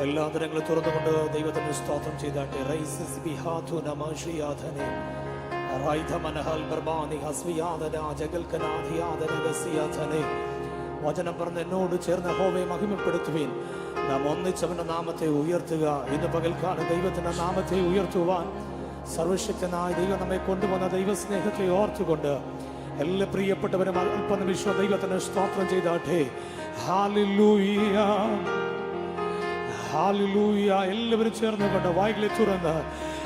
എല്ലാ തരങ്ങളും തുറന്നുകൊണ്ട് ദൈവത്തിന് സ്തോത്രം ചെയ്താട്ടെ. വചനം പറഞ്ഞ് എന്നോട് ചേർന്ന് യഹോവയെ മഹിമപ്പെടുത്തുവീൻ. നാം ഒന്നിച്ചവന്റെ നാമത്തെ ഉയർത്തുക. ഇന്ന് പകൽക്കാലം ദൈവത്തിന്റെ നാമത്തെ ഉയർത്തുവാൻ സർവശക്തനായ ദൈവം നമ്മെ കൊണ്ടുവന്ന ദൈവസ്നേഹത്തെ ഓർത്തുകൊണ്ട് എല്ലാ പ്രിയപ്പെട്ടവരും അല്പനിമിഷം ദൈവത്തിന് സ്തോത്രം ചെയ്താട്ടെ. Hallelujah, hallelujah. എല്ലാവരും ചേർന്നുകൊണ്ട് വായിലെ തുറന്ന്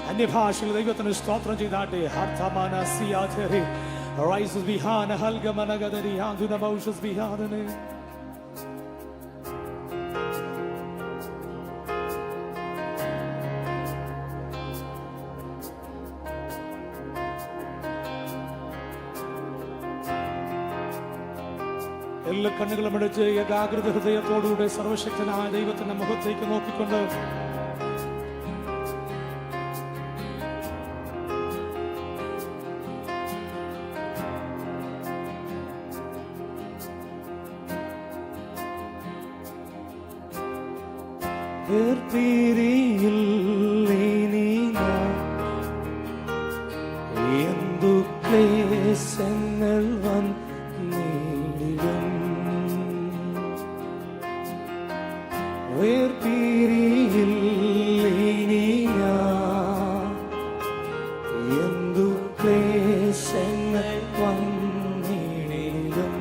അന്യഭാഷയിൽ ദൈവത്തിന് സ്തോത്രം ചെയ്താട്ടെ. എല്ലാ കണ്ണുകളും അടച്ച് ഏകാഗ്രത ഹൃദയത്തോടുകൂടെ സർവശക്തനായ ദൈവത്തിന്റെ മുഖത്തേക്ക് നോക്കിക്കൊണ്ട് എന്തു ക്ലേശങ്ങൾ വന്നിടും വേർപിരിയിൽ എന്തു ക്ലേശങ്ങൾ വന്നിടും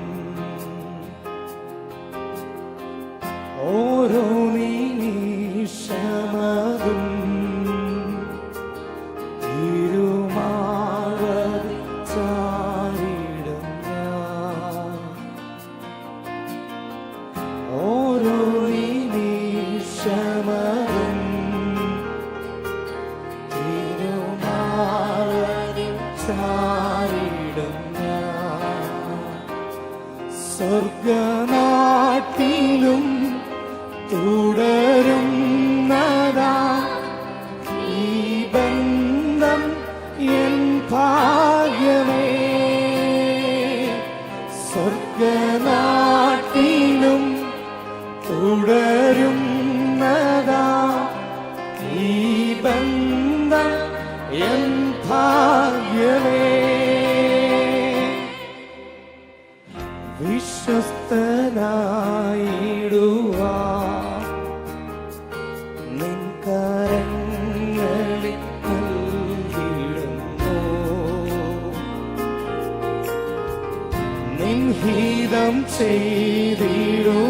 ഓരോ നിമിഷമതും സ്വർഗനാട്ടിലും തുടരുന്നതാ ഈ ബന്ധം എൻ ഭാഗ്യമേ. സ്വർഗനാട്ടിലും തുടരുന്നതാ ഈ ബന്ധം എൻ ഭാഗ്യമേ. വിശ്വസ്തനായിടുവാൻ നിൻ കരങ്ങളിൽ നൽകിയിടുന്നു. നിൻ ഹിതം ചെയ്തിടുവാൻ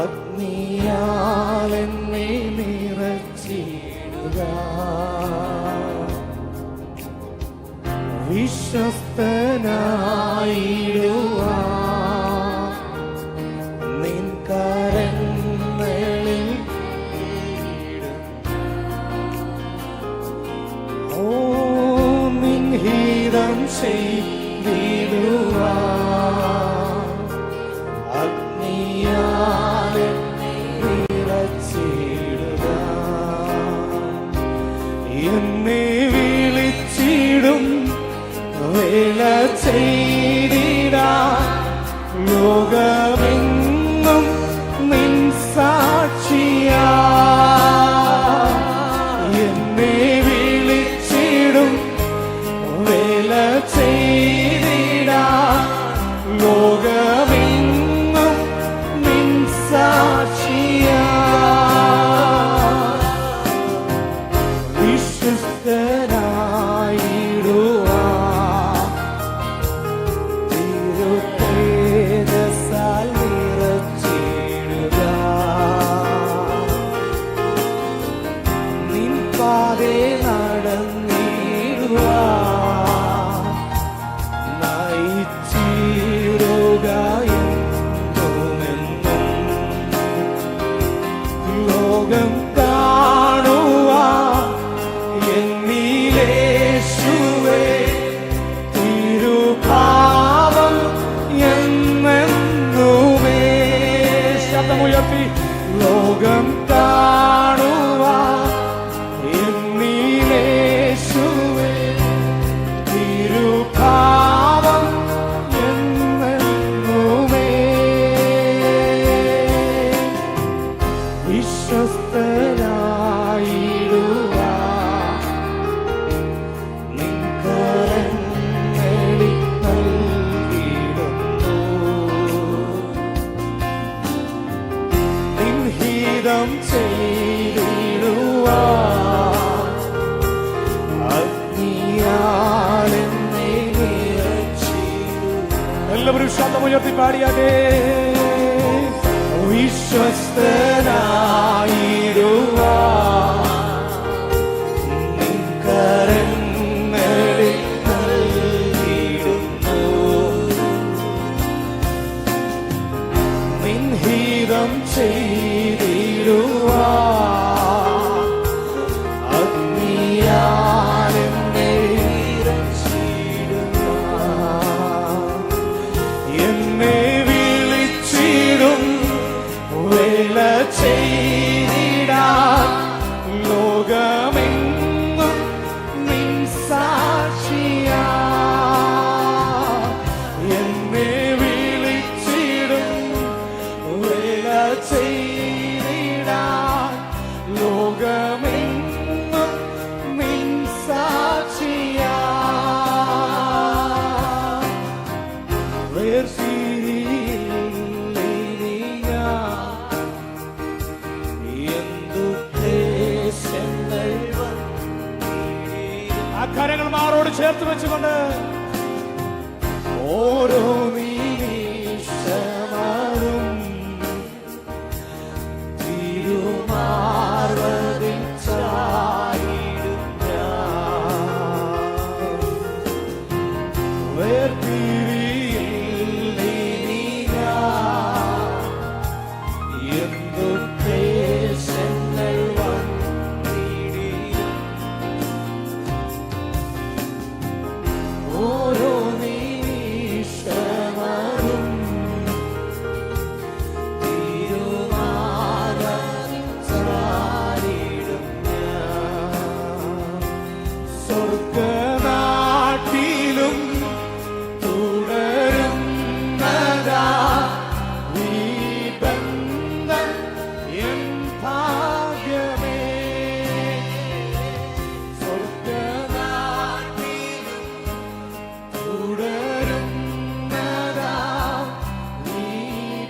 അഗ്നിയാൽ എന്നെ നിറച്ചിടുക. വിശ്വസ്തനായിടുവാൻ നിൻ കരങ്ങളിൽ ഓ നിൻ ഹിതം ചെയ്തിടുവാൻ അഗ്നിയാൽ എന്നെ നിറച്ചിടുക. എന്നെ വിളിച്ചിടും വേല ചെയ്തിടാൻ ലോകമെങ്ങും നിൻ സാക്ഷിയാ. എന്നെ വിളിച്ചിടും വേല ചെയ്തിടാൻ ലോകമെങ്ങും നിൻ സാക്ഷിയാ. വിശ്വസ്തനായിടുവാൻ എല്ലാവരും ശബ്ദമുയർത്തി പാടിയാലേ. വിശ്വസ്തനായിടുവാൻ നിൻ കരങ്ങളിൽ നൽകിയിടുന്നു. നിൻ ഹിതം ചെയ്തിടുവാൻ അഗ്നിയാൽ എന്നെ രക്ഷിടുന്നു. എന്നെ വിളിച്ചിടും വേല ചെയ്തിടാൻ ലോകമെങ്ങും നിൻ സാക്ഷിയാ. എന്നെ വിളിച്ചിടും വേല ചെയ്തിടാൻ ലോകമെങ്ങും നിൻ സാക്ഷിയാ. കരങ്ങൾ മാറോട് ചേർത്ത് വെച്ചുകൊണ്ട് ഓരോ നിമിഷവും തിരുമാർവതിൽ ചാരിടും ഞാൻ. വേർപിരിയില്ല എന്തു ക്ലേശങ്ങൾ വന്നിടിലും ഓരോ നിമിഷവും തിരുമാർവതിൽ ചാരിടും ഞാൻ. സ്വർഗ്ഗനാട്ടിലും തുടരുന്നതാ ഈ ബന്ധം എൻ ഭാഗ്യമേ. സ്വർഗ്ഗനാട്ടിലും തുടരുന്നതാ ഈ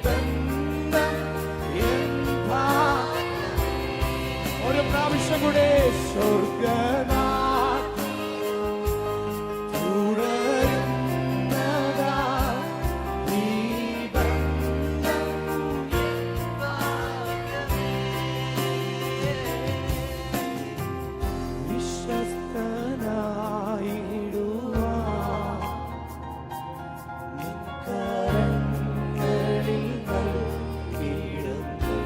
ബന്ധം എൻ ഭാഗ്യമേ. ഒരു പ്രാവശ്യം കൂടെ സ്വർഗ്ഗനാട്ടിലും തുടരുന്നതാ ഈ ബന്ധം എൻ ഭാഗ്യമേ. വിശ്വസ്തനായിടുവാൻ നിൻ കരങ്ങളിൽ നൽകിയിടുന്നു.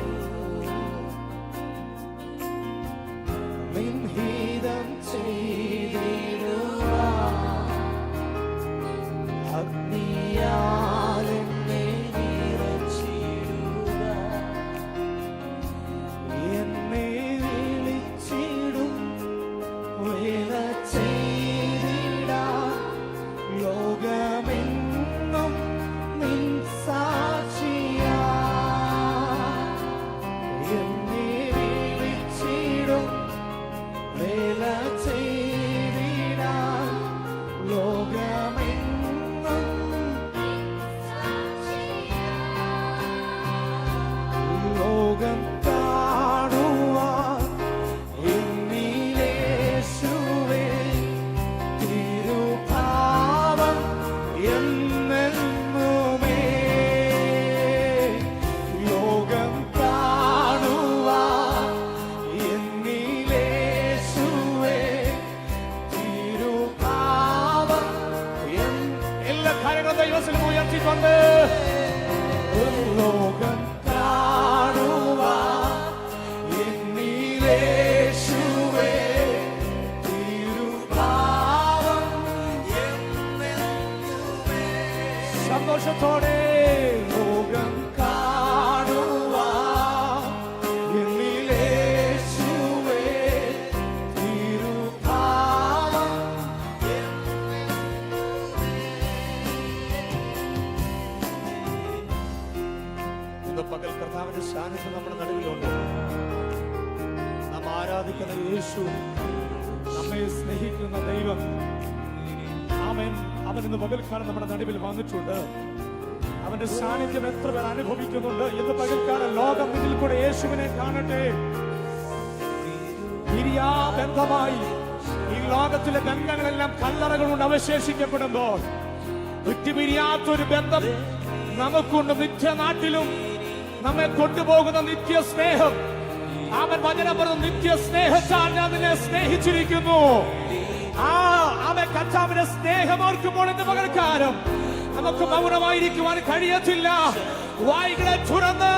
നിൻ ഹിതം ചെയ്തിടുവാൻ അഗ്നിയാൽ എന്നെ നിറച്ചിടുക. എന്നെ വിളിച്ചിടും വേല ചെയ്തിടാൻ ലോകമെങ്ങും നിൻ സാക്ഷിയാ. എന്നെ വിളിച്ചിടും വേല ചെയ്തിടാൻ ലോകമെങ്ങും ലോകം കാണുവാൻ എന്നിലേശുവേ തിരുഭാവം എന്നെന്നുമേ. ലോകം കാണുവാൻ എന്നിലേശുവേ തിരുഭാവം എല്ലാ കാര്യങ്ങളും ദൈവത്തിൽ ഉയർത്തിക്കൊണ്ട് ലോകം കാണുവാൻ എന്നിലേശുവേ തിരുഭാവം എന്നെന്നുമേ. സന്തോഷത്തോടെ ലോകം കാണുവാൻ എന്നിലേശുവേ തിരുഭാവം ഇന്ന് പകൽ കർത്താവിന്റെ സാന്നിധ്യം നമ്മുടെ നടുവിലുണ്ട്. നാം ആരാധിക്കുന്ന യേശു, നമ്മെ സ്നേഹിക്കുന്ന ദൈവം, ആമേൻ, അവൻ ഇന്ന് പകൽക്കാലം നമ്മുടെ നടുവിൽ വന്നിട്ടുണ്ട്. അവന്റെ സാന്നിധ്യം എത്ര പേർ അനുഭവിക്കുന്നുണ്ട് ഇന്ന് പകൽക്കാലം. ലോകം ഇതിൽ കൂടെ യേശുവിനെ കാണട്ടെ. ബന്ധമായി ഈ ലോകത്തിലെ ബന്ധങ്ങളെല്ലാം കല്ലറകൾ കൊണ്ട് അവശേഷിക്കപ്പെടുമ്പോൾ വിട്ടുപിരിയാത്തൊരു ബന്ധം നമുക്കുണ്ട്. നിത്യനാട്ടിലും നമ്മെ കൊണ്ടുപോകുന്ന നിത്യ സ്നേഹം. അവൻ വചനം പറഞ്ഞു, നിത്യ സ്നേഹത്താൽ ഞാൻ നിന്നെ സ്നേഹിച്ചിരിക്കുന്നു. അവൻ കർത്താവിന്റെ സ്നേഹം ഓർക്കുമ്പോൾ ഇന്ന് പകൽക്കാലം നമുക്ക് മൗനമായിരിക്കുവാൻ കഴിയത്തില്ല. വായികളെ തുറന്ന്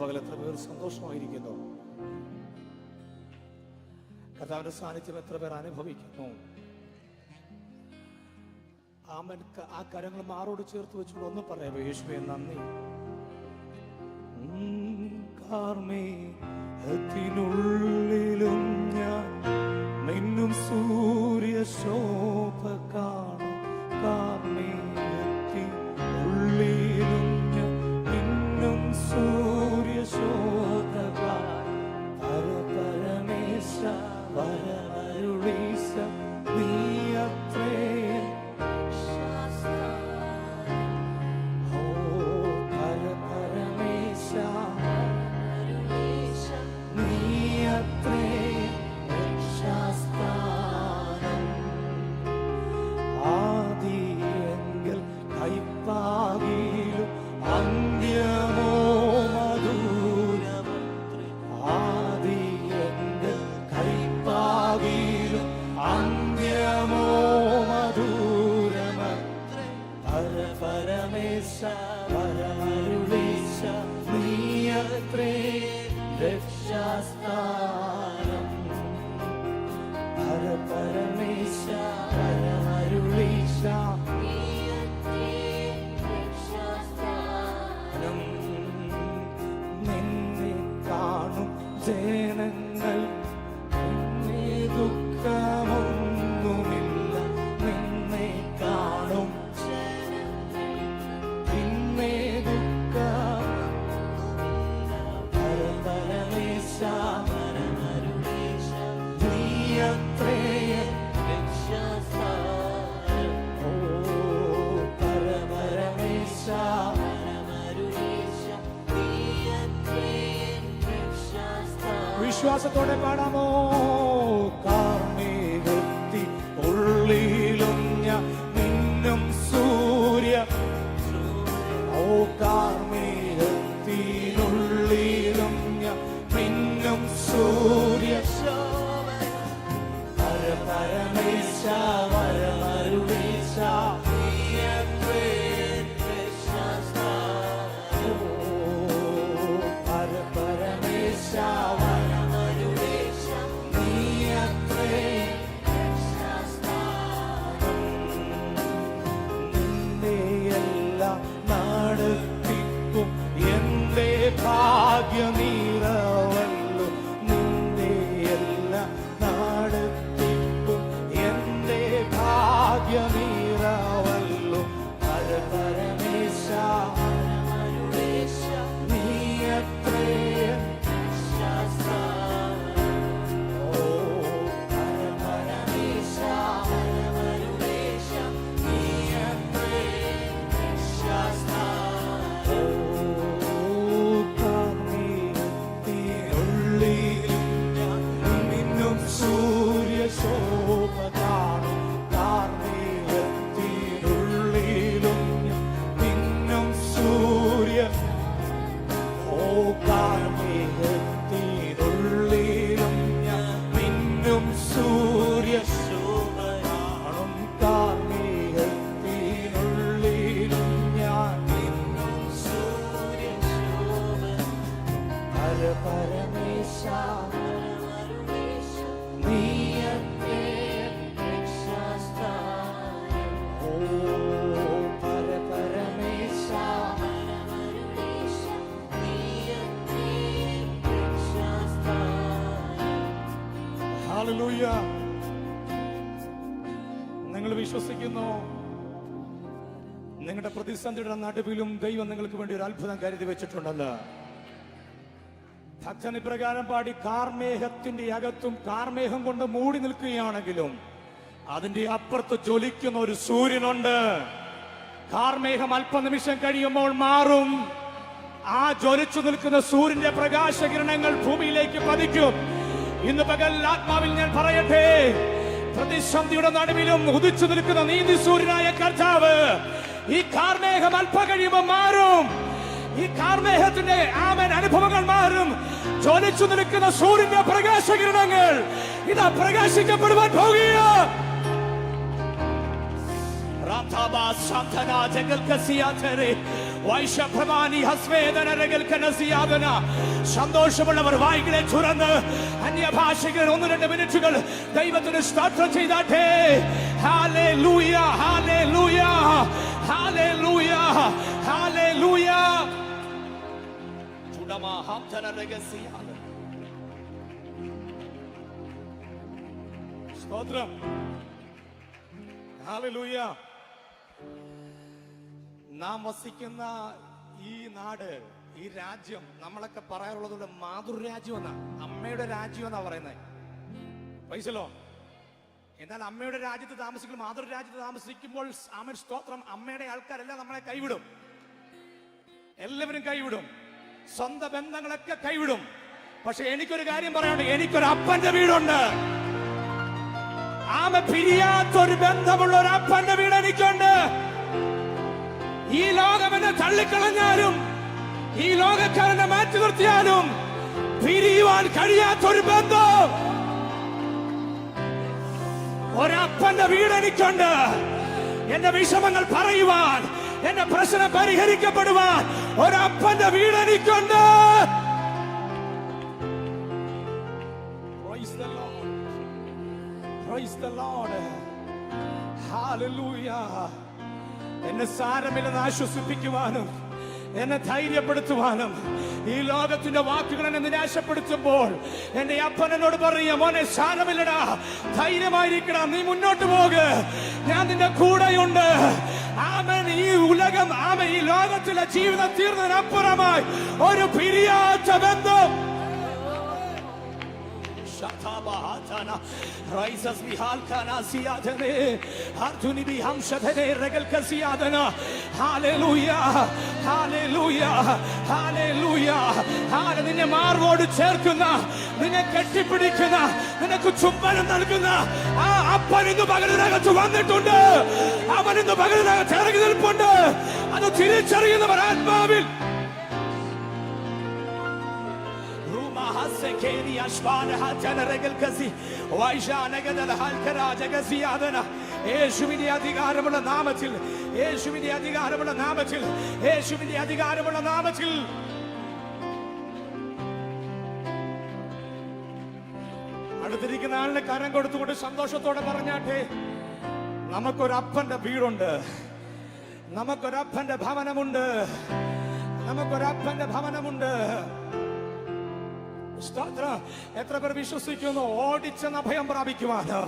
പകൽ എത്ര പേർ സന്തോഷമായിരിക്കുന്നു? കർത്താവിന്റെ സാന്നിധ്യം എത്ര പേർ അനുഭവിക്കുന്നു? ആ കരങ്ങൾ മാറോട് ചേർത്ത് വെച്ചുകൊണ്ട് ഒന്ന് പറയാമോ? യേശുവേ നന്ദി. കാർമേഘത്തിനുള്ളിലും ഞാൻ മിന്നും സൂര്യ ശോഭ കാണും. കാർമേഘത്തിനുള്ളിലും ഞാൻ മിന്നും സൂര്യ ശോഭ കാണും. പരമേശ വരമരുളീശ നീയത്രേ. നിന്നെ കാണും ജനങ്ങൾ ദുഃഖമൊന്നുമില്ല. നിന്നെ കാണും പിന്നെ ദുഃഖം. പരമേശ നീയത്രേ. വിശ്വാസത്തോടെ പാടാമോ? കാർമേഘത്തി ഉള്ളിലും ഞാൻ മിന്നും സൂര്യ. ഓ കാർമേഘത്തിനുള്ളിലും ഞാൻ മിന്നും സൂര്യ. പരമേശ വരമരുളീശ നടത്തി ഹല്ലേലൂയ. നിങ്ങൾ വിശ്വസിക്കുന്നു നിങ്ങളുടെ പ്രതിസന്ധിയുടെ നടുവിലും ദൈവം നിങ്ങൾക്ക് വേണ്ടി ഒരു അത്ഭുതം കരുതി വെച്ചിട്ടുണ്ടല്ലോ. ഭക്തൻ ഇപ്രകാരം പാടി, കാർമേഘത്തിന്റെ അകത്തും കാർമേഘം കൊണ്ട് മൂടി നിൽക്കുകയാണെങ്കിലും അതിന്റെ അപ്പുറത്ത് ജ്വലിക്കുന്ന ഒരു സൂര്യനുണ്ട്. കാർമേഘം അല്പനിമിഷം കഴിയുമ്പോൾ മാറും. ആ ജ്വലിച്ചു നിൽക്കുന്ന സൂര്യന്റെ പ്രകാശകിരണങ്ങൾ ഭൂമിയിലേക്ക് പതിക്കും. ഇന്ന് പകൽ ആത്മാവിൽ ഞാൻ പറയട്ടെ, പ്രതിസന്ധിയുടെ നടുവിലും ഉദിച്ചു നിൽക്കുന്ന നീതി സൂര്യനായ കർത്താവ് ഈ കാർമേഘം അല്പം കഴിയുമ്പോൾ മാറും. ഈ കാർമേഘത്തിന്റെ ആമേൻ അനുഭവങ്ങൾ മാറും. ജ്വലിച്ചു നിൽക്കുന്ന സൂര്യന്റെ പ്രകാശകിരണങ്ങൾ ഇതാ പ്രകാശിക്കപ്പെടുവാൻ പോകുക. സന്തോഷമുള്ളവർ വായികളെ തുറന്ന് അന്യഭാഷകൾ 1-2 മിനിറ്റുകൾ ദൈവത്തിന് സ്തോത്രം ചെയ്താട്ടെ. Hallelujah, hallelujah, hallelujah, hallelujah. സ്തോത്രം. ഹല്ലേലൂയ. നാം വസിക്കുന്ന ഈ നാട്, ഈ രാജ്യം, നമ്മളൊക്കെ പറയാറുള്ളത് മാതൃരാജ്യം എന്നാ, അമ്മയുടെ രാജ്യം എന്നാ പറയുന്നത്. പൈസലോ. എന്നാൽ അമ്മയുടെ രാജ്യത്ത് താമസിക്കുമ്പോൾ, മാതൃരാജ്യത്ത് താമസിക്കുമ്പോൾ ആമേൻ സ്തോത്രം, അമ്മയുടെ ആൾക്കാരെല്ലാം നമ്മളെ കൈവിടും. എല്ലാവരും കൈവിടും. സ്വന്തം ബന്ധങ്ങളൊക്കെ കൈവിടും. പക്ഷെ എനിക്കൊരു കാര്യം പറയാനുണ്ട്, എനിക്കൊരു അപ്പന്റെ വീടുണ്ട്. ആമ പിരിയാത്തൊരു ബന്ധമുള്ള ഒരു അപ്പന്റെ വീട് എനിക്കുണ്ട്. ഈ ലോകം എന്നെ തള്ളിക്കളഞ്ഞാലും, ഈ ലോകക്കാരനെ മാറ്റി നിർത്തിയാലും പിരിയുവാൻ കഴിയാത്തൊരു ബന്ധം, ഒരപ്പന്റെ വീട് എനിക്കുണ്ട്. എന്റെ വിഷമങ്ങൾ പറയുവാൻ, എന്റെ പ്രശ്നം പരിഹരിക്കപ്പെടുവാൻ ഒരപ്പന്റെ വീട് എനിക്കുണ്ട്. Praise the Lord. Praise the Lord. Hallelujah. എന്നെ സാരമില്ലെന്ന് ആശ്വസിപ്പിക്കുവാനും എന്നെ ധൈര്യപ്പെടുത്തുവാനും ഈ ലോകത്തിന്റെ വാക്കുകൾ എന്നെ നിരാശപ്പെടുത്തുമ്പോൾ എന്റെ അപ്പൻ എന്നോട് പറയുക, മോനെ സാരമില്ലടാ, ധൈര്യമായിരിക്കണം, നീ മുന്നോട്ട് പോക്, ഞാൻ നിന്റെ കൂടെയുണ്ട്. ആമേൻ. ഈ ഉലകം, ആമേൻ, ഈ ലോകത്തിലെ ജീവിതം തീർന്നതിനപ്പുറമായി ഒരു പിരിയാത്ത ബന്ധം. നിന്നെ മാർവോട് ചേർക്കുന്ന, നിന്നെ കെട്ടിപ്പിടിക്കുന്ന, നിനക്ക് ചുംബനം നൽകുന്ന ആ അപ്പൻ ഇന്ന് പകലിനകത്ത് വന്നിട്ടുണ്ട്. അവൻ ഇന്ന് പകലിനകത്ത് ഇറങ്ങി നിൽപ്പുണ്ട്. അത് തിരിച്ചറിയുന്നവർ ആത്മാവിൽ യേശുവിന്റെ അധികാരമുള്ള നാമത്തിൽ, യേശുവിന്റെ അധികാരമുള്ള നാമത്തിൽ, യേശുവിന്റെ അധികാരമുള്ള നാമത്തിൽ അടുത്തിരിക്കുന്ന ആളിനെ കരം കൊടുത്തുകൊണ്ട് സന്തോഷത്തോടെ പറഞ്ഞാട്ടെ, നമുക്കൊരപ്പന്റെ വീടുണ്ട്, നമുക്കൊരപ്പന്റെ ഭവനമുണ്ട്, നമുക്കൊരപ്പന്റെ ഭവനമുണ്ട്. എത്ര പേർ വിശ്വസിക്കുന്നു? ഓടിച്ചെന്ന് അഭയം പ്രാപിക്കുവാനോ,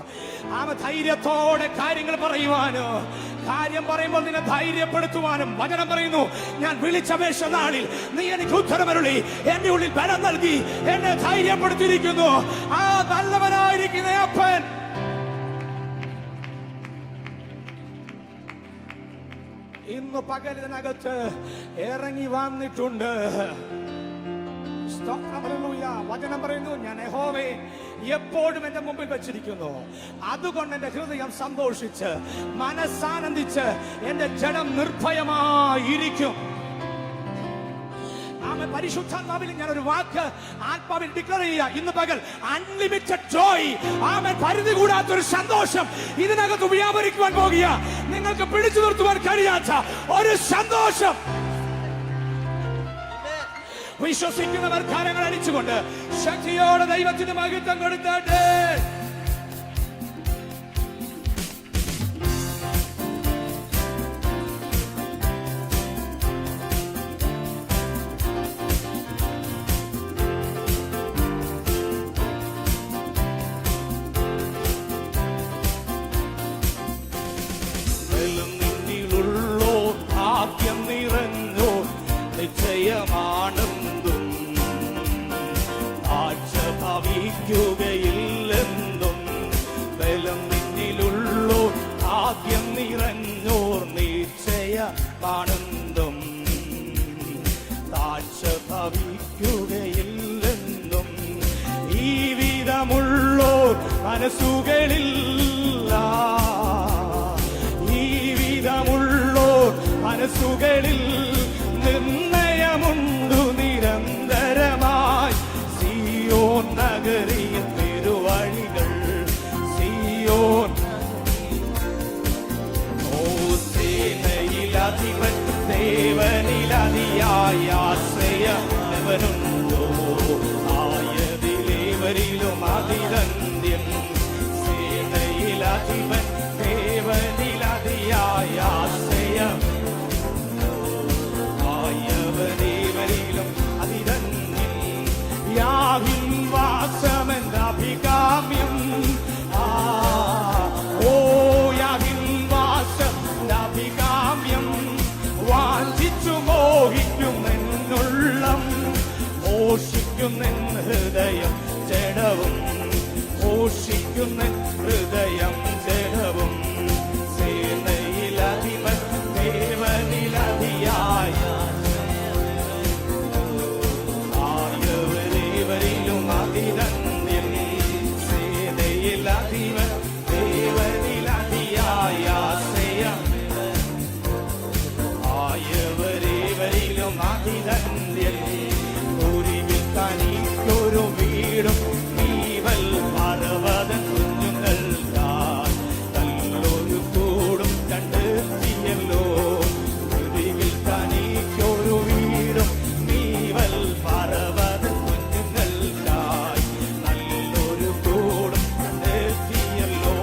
ധൈര്യത്തോടെ കാര്യങ്ങൾ പറയുവാനോ, കാര്യം പറയുമ്പോൾ നിന്നെ ധൈര്യപ്പെടുത്തുവാനും വചനം പറയുന്നു, ഞാൻ വിളിച്ചപേക്ഷ നാളിൽ നീ എനിക്ക് ഉത്തരമരുളി, എന്റെ ഉള്ളിൽ ബലം നൽകി എന്നെ ധൈര്യപ്പെടുത്തിയിരിക്കുന്നു. ആ നല്ലവനായിരിക്കുന്ന അപ്പൻ ഇന്ന് പകലിനകത്ത് ഇറങ്ങി വന്നിട്ടുണ്ട്. വചനം പറയുന്നു, ഞാൻ യഹോവയെ എപ്പോഴും എന്റെ മുമ്പിൽ വെച്ചിരിക്കുന്നു, അതുകൊണ്ട് എന്റെ ഹൃദയം സന്തോഷിച്ച് മനസ്സാനന്ദിച്ച് എന്റെ ജഡം നിർഭയമായിരിക്കും. പരിശുദ്ധാത്മാവിൽ ഞാൻ ഒരു വാക്ക് ആത്മാവിൽ ഡിക്ലെയർ ചെയ്യുക, ഇന്ന് പകൽ അൺലിമിറ്റഡ് ജോയ്, പരിധി കൂടാത്തൊരു സന്തോഷം ഇതിനകത്ത് വ്യാപരിക്കുവാൻ പോകുക. നിങ്ങൾക്ക് പിടിച്ചു നിർത്തുവാൻ കഴിയാത്ത ഒരു സന്തോഷം. വിശ്വസിക്കുന്നവർ കരങ്ങൾ അടിച്ചുകൊണ്ട് ശക്തിയോടെ ദൈവത്തിന് മഹത്വം കൊടുത്താട്ടെ. കാണുന്നും താഴ്ച ഭവിക്കുകയില്ലെന്നും ഈ വിധമുള്ളോർ മനസ്സുകളില്ല, ഈ വിധമുള്ളോർ മനസ്സുകളിൽ നിർണയമുണ്ടു നിരന്തരമായി. സിയോൻ നഗരിയിൽ തിരുവഴികൾ, സിയോൻ സേനയിലധിപൻ ദേവനിലതിയായ ആശ്രയമവനുണ്ടോ? ആയതിലേവരിലും അതിരന്ത്യം. സേനയിലധിപൻ ദേവനിലതിയായ ആശ്രയം, ആയവരേവരിലും അതിരന്ത്യം. യാഹിൻ വാസമെന്ന അഭികാമ്യം, വാഞ്ചിച്ചു മോഹിക്കുമെന്നുള്ളം, മോഷിക്കുന്നെൻ ഹൃദയം ജഡവും, മോഷിക്കുന്ന ഹൃദയം ജഡവും. സേനയിലധിപൻ ദേവനിലതിയായ ആയവരേവരിലും അതിരന്ത്യം. സേനയിലധിപൻ ദേവനിലതിയായ ആശ്രയം, ആയവരേവരിലും അതിരന്ത്യം. ഒരിവിൽ തനിക്കൊരു വീടും നീവൽ പർവ്വത കുഞ്ഞുങ്ങൾക്കായി നല്ലൊരു കൂടും കണ്ടെത്തിയല്ലോ. ഒരിവിൽ തനിക്കൊരു വീടും നീവൽ പർവ്വത കുഞ്ഞുങ്ങൾക്കായി നല്ലൊരു കൂടും കണ്ടെത്തിയല്ലോ.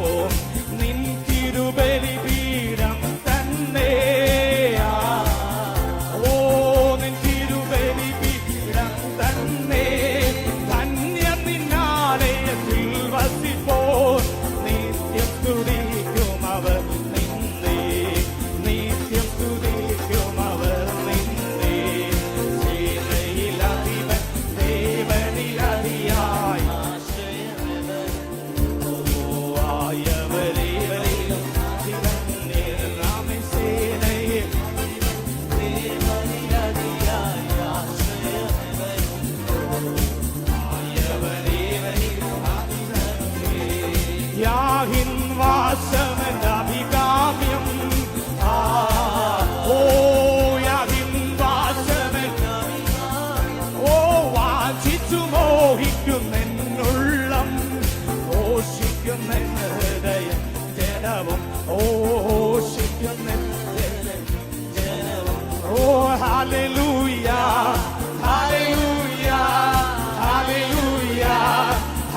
നിൻ തിരുബലിപീഠം തന്നെ, നിൻ തിരുബലിപീഠം തന്നെ ധന്യം. നിന്നാലയത്തിൽ വസിപ്പോർ നിത്യം സ്തുതിക്കും അവർ നിന്നെ, നിത്യം സ്തുതിക്കും അവർ നിന്നെ. സേനയിലധിപൻ ദേവനിലതിയായ ആയവരേവരിലും അതിരന്ത്യം. നാമേ സേനയിൽ യാഹിൻ വാസമെന്ന അഭികാമ്യം, യാഹിൻ വാസമെന്ന വാഞ്ചിച്ചു മോഹിക്കുന്നെന്നുള്ളം, മോഷിക്കുന്ന ഹൃദയം ജഡവും, മോഷിക്കുന്ന ജഡവും. ഓ ഹല്ലേലൂയ, ഹല്ലേലൂയ, ഹല്ലേലൂയ,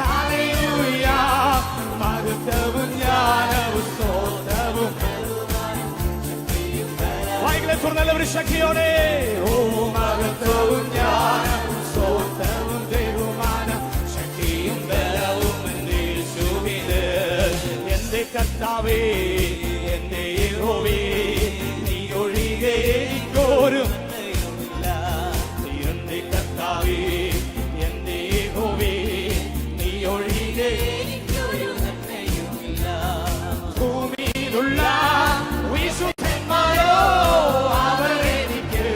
ഹല്ലേലൂയ. മഹത്വവും ജ്ഞാനവും സ്തോത്രവും വായികളെ തുറന്നല്ലവർ ശക്തിയോടെ. ഓ മഹത്വവും ജ്ഞാനവും സ്തോത്രവും ബഹുമാനം ശക്തിയും ബലവും യേശുവിന്. എന്റെ കർത്താവേ, എന്റെ യഹോവേ, നീ ഒഴികെ എനിക്കൊരു നന്മയുമില്ല. എന്റെ കർത്താവേ, എന്റെ യഹോവേ, നീ ഒഴികെ എനിക്കൊരു നന്മയുമില്ല. ഭൂമിയിലുള്ള വിശുദ്ധന്മാരോ അവരെനിക്ക്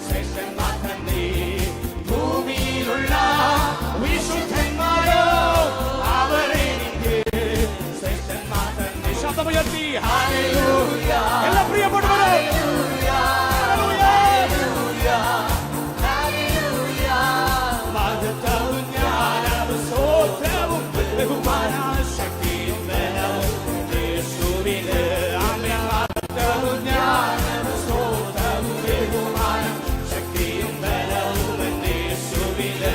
ശ്രേഷ്ഠന്മാർ തന്നെ. ഭൂമിയിലുള്ള വിശുദ്ധന്മാരോ അവരെനിക്ക് ശ്രേഷ്ഠന്മാർ തന്നെ. ശബ്ദമുയർത്തി ഹല്ലേലൂയ. എല്ലാ പ്രിയപ്പെട്ടവരും മഹത്വവും ജ്ഞാനവും സ്തോത്രവും ബഹുമാനവും ശക്തിയും ബലവും യേശുവിന്. ആമേൻ. മഹത്വവും ജ്ഞാനവും സ്തോത്രവും ബഹുമാനവും ശക്തിയും ബലവും യേശുവിന്.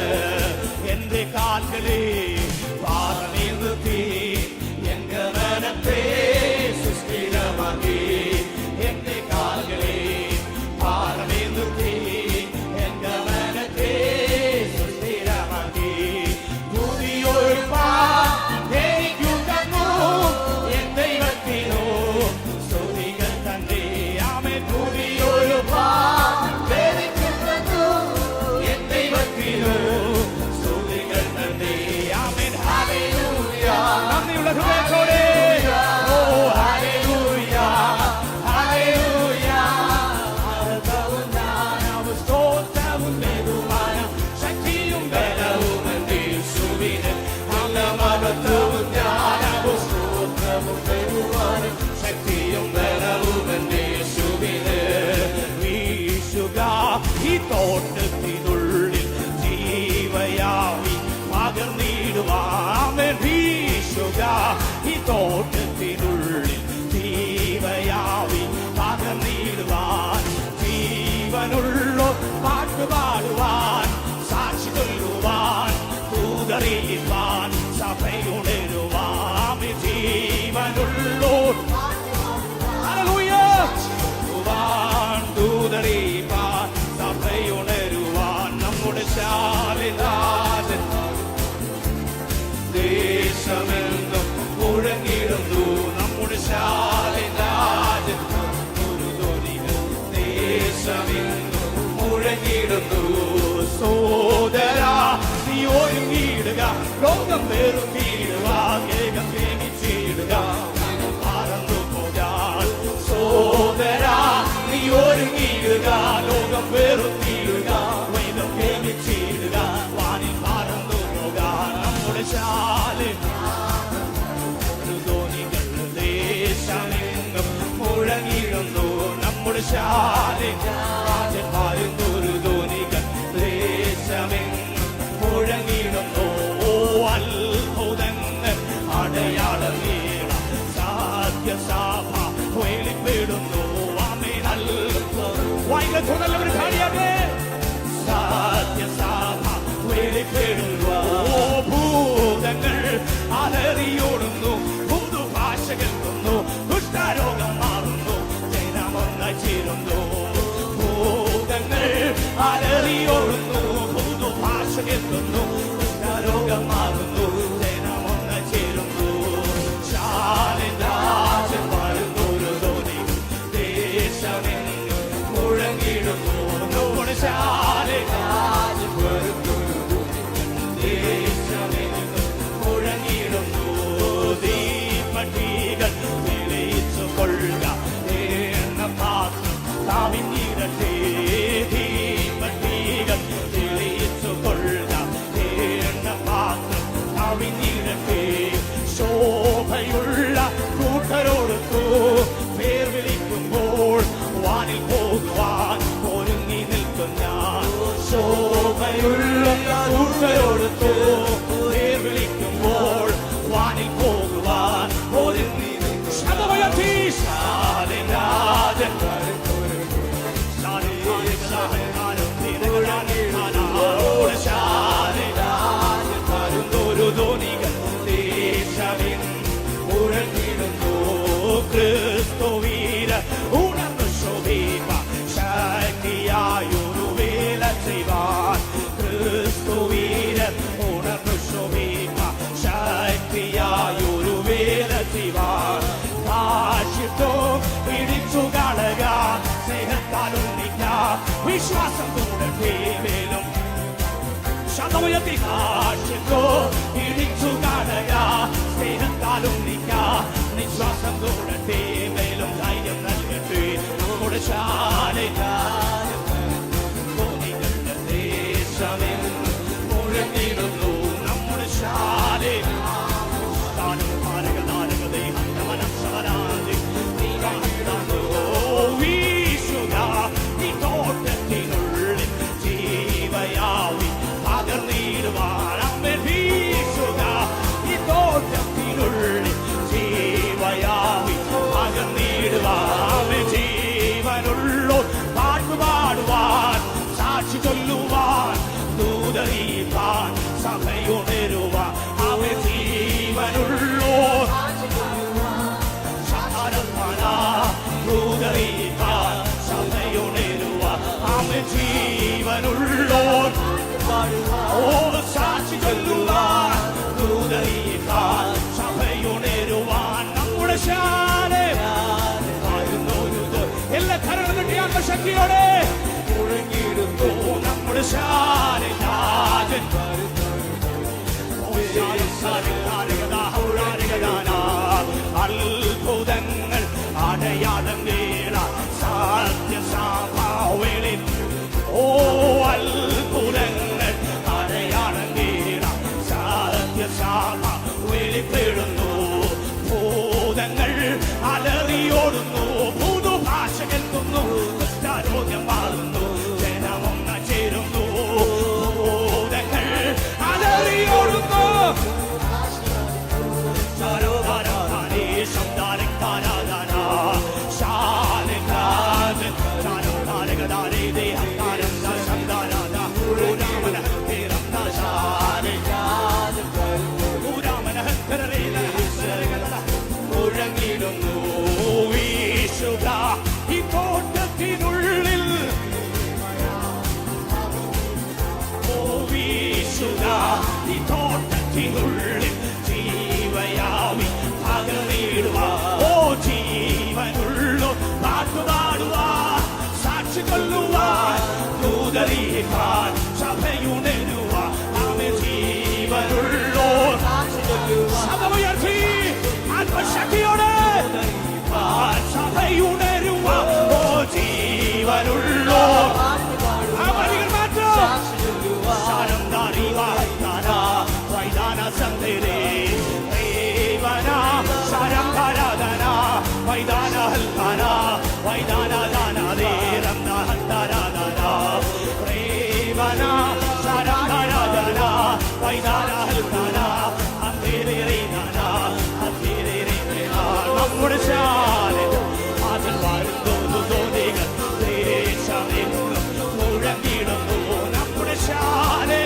എന്റെ കാൽകളെ പാറമേൽ നിർത്തി എൻ ഗമനത്തെ സുസ്ഥിരമാക്കി. എന്റെ കാൽകളെ പാറമേൽ നിർത്തി എൻ ഗമനത്തെ സുസ്ഥിരമാക്കി. പുതിയൊരു എനിക്കു തന്നു എൻ ദൈവത്തിനോ സ്തുതികൾ തന്നെ. ആമേൻ. പുതിയൊരു എനിക്കു തന്നു എൻ ദൈവത്തിനോ സ്തുതികൾ തന്നെ. ആമേൻ. ഹല്ലേലൂയ. നന്ദിയുള്ള ഹൃദയത്തോടെ ഓ ഹല്ലേലൂയ, ഹല്ലേലൂയ, ഈ തോട്ടത്തിനുള്ളിൽ ജീവയാവി പകർന്നിടുവാൻ, ജീവനുള്ളോ പാട്ടുപാടുവാൻ, സാക്ഷി കൊല്ലുവാൻ, ദൂതറിയിപ്പാൻ, സഭയുണരുവാൻ, ജീവനുള്ളോ ദൂതറിയിപ്പാൻ, സഭയുണരുവാൻ, നമ്മുടെ ശാലിനാഥൻ ദേശമെന്നും മുഴങ്ങിടുന്നു, നമ്മുടെ ശാലിനാഥൻ ഒരു ധ്വനികൾ ദേശമെന്നും മുഴങ്ങിടുന്നു. സോദരാ നീ ഒരുങ്ങിയിടുക, ലോകം വെറുത്തിയിടുക, ഏകം പ്രേമിച്ചിടുക, പറന്നു പോകാൻ. സോദരാ നീ ഒരുങ്ങിയിടുക, ലോകം വെറുത്തിയിടുക, വേദം പ്രേമിച്ചിടുക, വാനിൽ പറന്നു പോകാൻ. നമ്മുടെ ശാലിൻ ധ്വനികൾ ദേശമെങ്ങും മുഴങ്ങിടുന്നു, നമ്മുടെ ശാലിൻ രാജന്മാരുന്നൊരു ധ്വനികൾ ദേശമെങ്ങും മുഴങ്ങിടുന്നു. അത്ഭുതങ്ങൾ അടയാളമേള സാധ്യസഭ വെളിപ്പെടുന്നു. വായിക്കുന്നവർ കാണിയാകെ സാധ്യസഭ വെളിപ്പെടുന്നു. ഭൂതങ്ങൾ അലറിയോടുന്നു, പുതുഭാഷ കേൾക്കുന്നു, കുഷ്ഠരോഗം മാറുന്നു, ജനമൊന്ന് ചേരുന്നു. ഭൂതങ്ങൾ അലറിയോടുന്നു, പുതുഭാഷ കേൾക്കുന്നു, കുഷ്ഠരോഗം മാറുന്നു, ജനമൊന്ന് ചേരുന്നു. ശാലിൻ രാജൻ വരുന്നൊരു ധ്വനി ദേശമെങ്ങും മുഴങ്ങിടുന്നു, നമ്മുടെ ശാലിൻ രാജൻ വരുന്നൊരു ദേശമെങ്ങും മുഴങ്ങിടുന്നു. ദീപടികൾ തെളിയിച്ചു കൊള്ളുക, എണ്ണ പാത്രം കവിഞ്ഞിടട്ടെ. ദീപടികൾ തെളിയിച്ചു കൊള്ളുക, എണ്ണ പാത്രം കവിഞ്ഞിടട്ടെ. ശോഭയുള്ള കൂട്ടരോടൊത്തു പേർ വിളിക്കുമ്പോൾ വാനിൽ പോകുവാൻ ഒരുങ്ങി നിൽക്കും ഞാൻ. ശോഭയുള്ള കൂട്ടരോടൊത്തു പേർ വിളിക്കുമ്പോൾ വാനിൽ പോകുവാൻ ഒരുങ്ങി നിൽക്കും. ശാലിൻ രാജൻ വരുന്നൊരു ധ്വനികൾ ദേശമെൻ മുഴങ്ങിടുന്നു. ക്രിസ്തുവീര ഉണർന്നു ശോഭിപ്പ ശക്തിയായൊരു വേല ചെയ്വാൻ. ക്രിസ്തുവീര ഉണർന്നു ശോഭിപ്പ ശക്തിയായൊരു വേല ചെയ്വാൻ. കാശിട്ടോ പിടിച്ചു കളക, സ്നേഹത്താൽ ഉന്നിക്ക, വിശ്വാസം കൂടട്ടെ മേലും. ശതമയത്തി കാശിട്ടോ പിടിച്ചു കളക, സ്നേഹത്താൽ ഉന്നിക്ക, വിശ്വാസം കൂടട്ടെ മേലും, ധൈര്യം നൽകട്ടെ. നമ്മുടെ ശാലിൻ ധ്വനികളുടെ ദേശമെങ്ങും മുഴങ്ങിടുന്നു, നമ്മുടെ ശാലിൻ വീശുക ഈ തോട്ടത്തിനുള്ളിൽ ജീവയാവി പകർന്നിടുവാൻ. അമ്മേ വീശുക ഈ തോട്ടത്തിനുള്ളിൽ ജീവയാവി പകർന്നിടുവാൻ. ജീവനുള്ളോ പാട്ടുപാടുവാൻ, സാക്ഷി ചൊല്ലുവാൻ, ദൂതറിയിപ്പാൻ, സഭയുണരുവാൻ. അവൻ ജീവനുള്ളോ ദൂതറിയിപ്പാൻ, സഭയുണരുവാൻ. അവൻ ജീവനുള്ളോ സാക്ഷി ചൊല്ലുവാൻ, ദൂതറിയിപ്പാൻ, സഭയുണരുവാൻ. നമ്മുടെ ശാലിൻ എല്ലാ കരകളും കിട്ടിയ ശക്തിയോടെ മുഴങ്ങിടുന്നു, നമ്മുടെ ശാലിൻ രാജൻ അത്ഭുതങ്ങൾ അടയാളം വേള സാധ്യസഭകളിൽ. ഓ അത്ഭുതങ്ങൾ അടയാളം വേള സാധ്യസഭ വെളിപ്പെടുന്നു. ഭൂതങ്ങൾ അലറിയോടുന്നു, പുതുഭാഷ കേൾക്കുന്നു, കുഷ്ഠരോഗം മാറുന്നു, ജനമൊന്ന് ചേരുന്നു. ഭൂതങ്ങൾ അലറിയോടുന്നു, ശക്തിയോടെ സഭയുണരുക ഓ ജീവനുള്ളോ ആ വരികൾ മാറ്റം വൈദാന സന്ധിരേ ദേവന ശരം ധരാധന വൈദാന ഹൽക്കന വൈദാന ദാനദേ രംന ഹന്തരാധന ദേവന ശരം ധരാധന വൈദാന ഹൽക്കന ഹന്തേരേ ദാന ഹന്തേരേ ദേന നമ്മുടെ ശാലെ ആജൽ വാരുന്നു ദോദികൾ ദേശമെങ്ങും മുഴങ്ങിടുന്നു നമ്മുടെ ശാലെ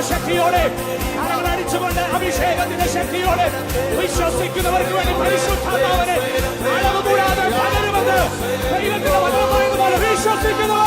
ശക്തിയോടെ അടിച്ചുകൊണ്ട് അഭിഷേകത്തിന്റെ ശക്തിയോടെ വിശ്വസിക്കുന്നവർക്ക് വേണ്ടി പരിശുദ്ധാത്മാവിനെ അളവ് കൂടാതെ പകരുമെന്ന് ദൈവത്തിന്റെ വചനമായതുപോലെ വിശ്വസിക്കുന്നവർ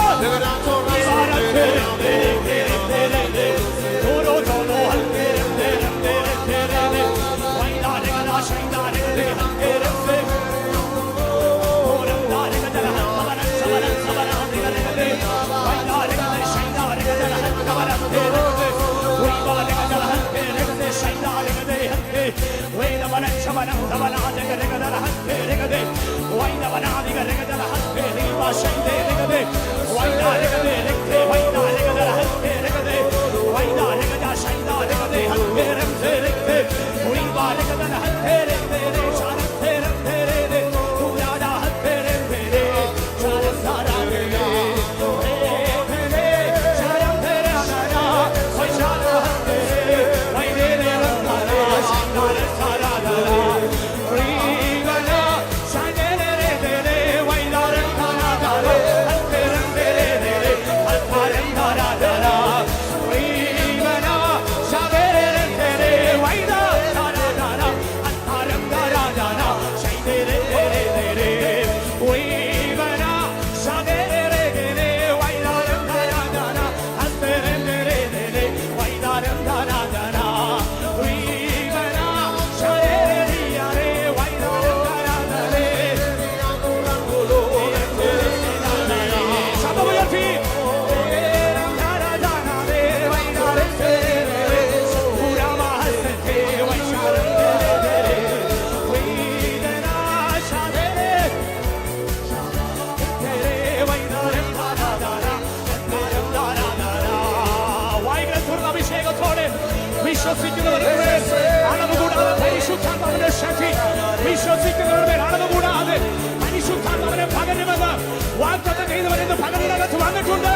പകലിനകത്ത് വന്നിട്ടുണ്ട്.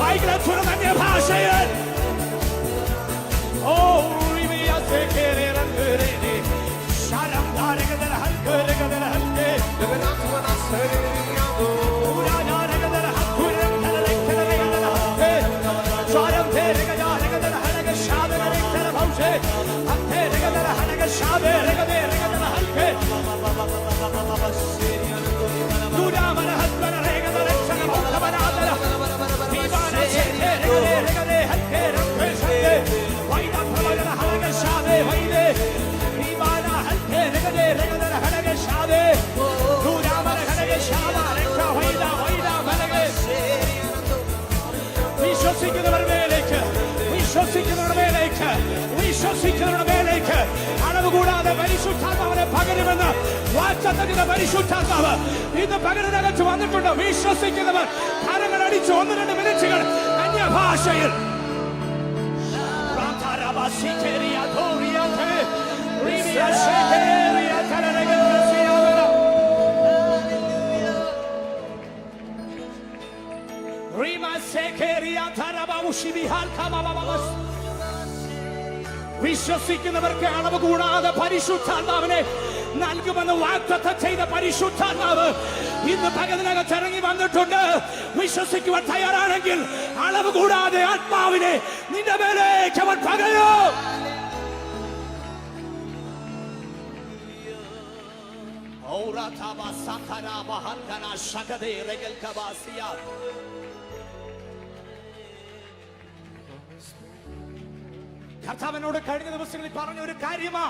വൈഗ്രച്ചുരം അന്യഭാഷയിൽ വിശ്വസിക്കുന്നവരുടെ മേലേക്ക് അളവ് കൂടാതെ പരിശുദ്ധാത്മാവിനെ പകരുമെന്ന് വാഗ്ദത്തത്തിന്റെ പരിശുദ്ധാത്മാവ് ഇന്ന് പകലിനകത്ത് വന്നിട്ടുണ്ട്. വിശ്വസിക്കുന്നവർ കരങ്ങൾ അടിച്ച് 1-2 മിനിറ്റുകൾ അന്യഭാഷയിൽ വിശ്വസിക്കുന്നവർക്ക് അളവ് കൂടാതെ പരിശുദ്ധാത്മാവിനെ നൽകുമെന്ന് വാഗ്ദത്തം ചെയ്ത പരിശുദ്ധാത്മാവ് ഇന്ന് പകലിനകത്ത് ഇറങ്ങി വന്നിട്ടുണ്ട്. വിശ്വസിക്കുവാൻ തയ്യാറാണെങ്കിൽ അളവ് കൂടാതെ ആത്മാവിനെ നിന്റെ മേലേക്ക് അവൻ പകയോ. കർത്താവിനോട് കഴിഞ്ഞ ദിവസങ്ങളിൽ പറഞ്ഞ ഒരു കാര്യമാ,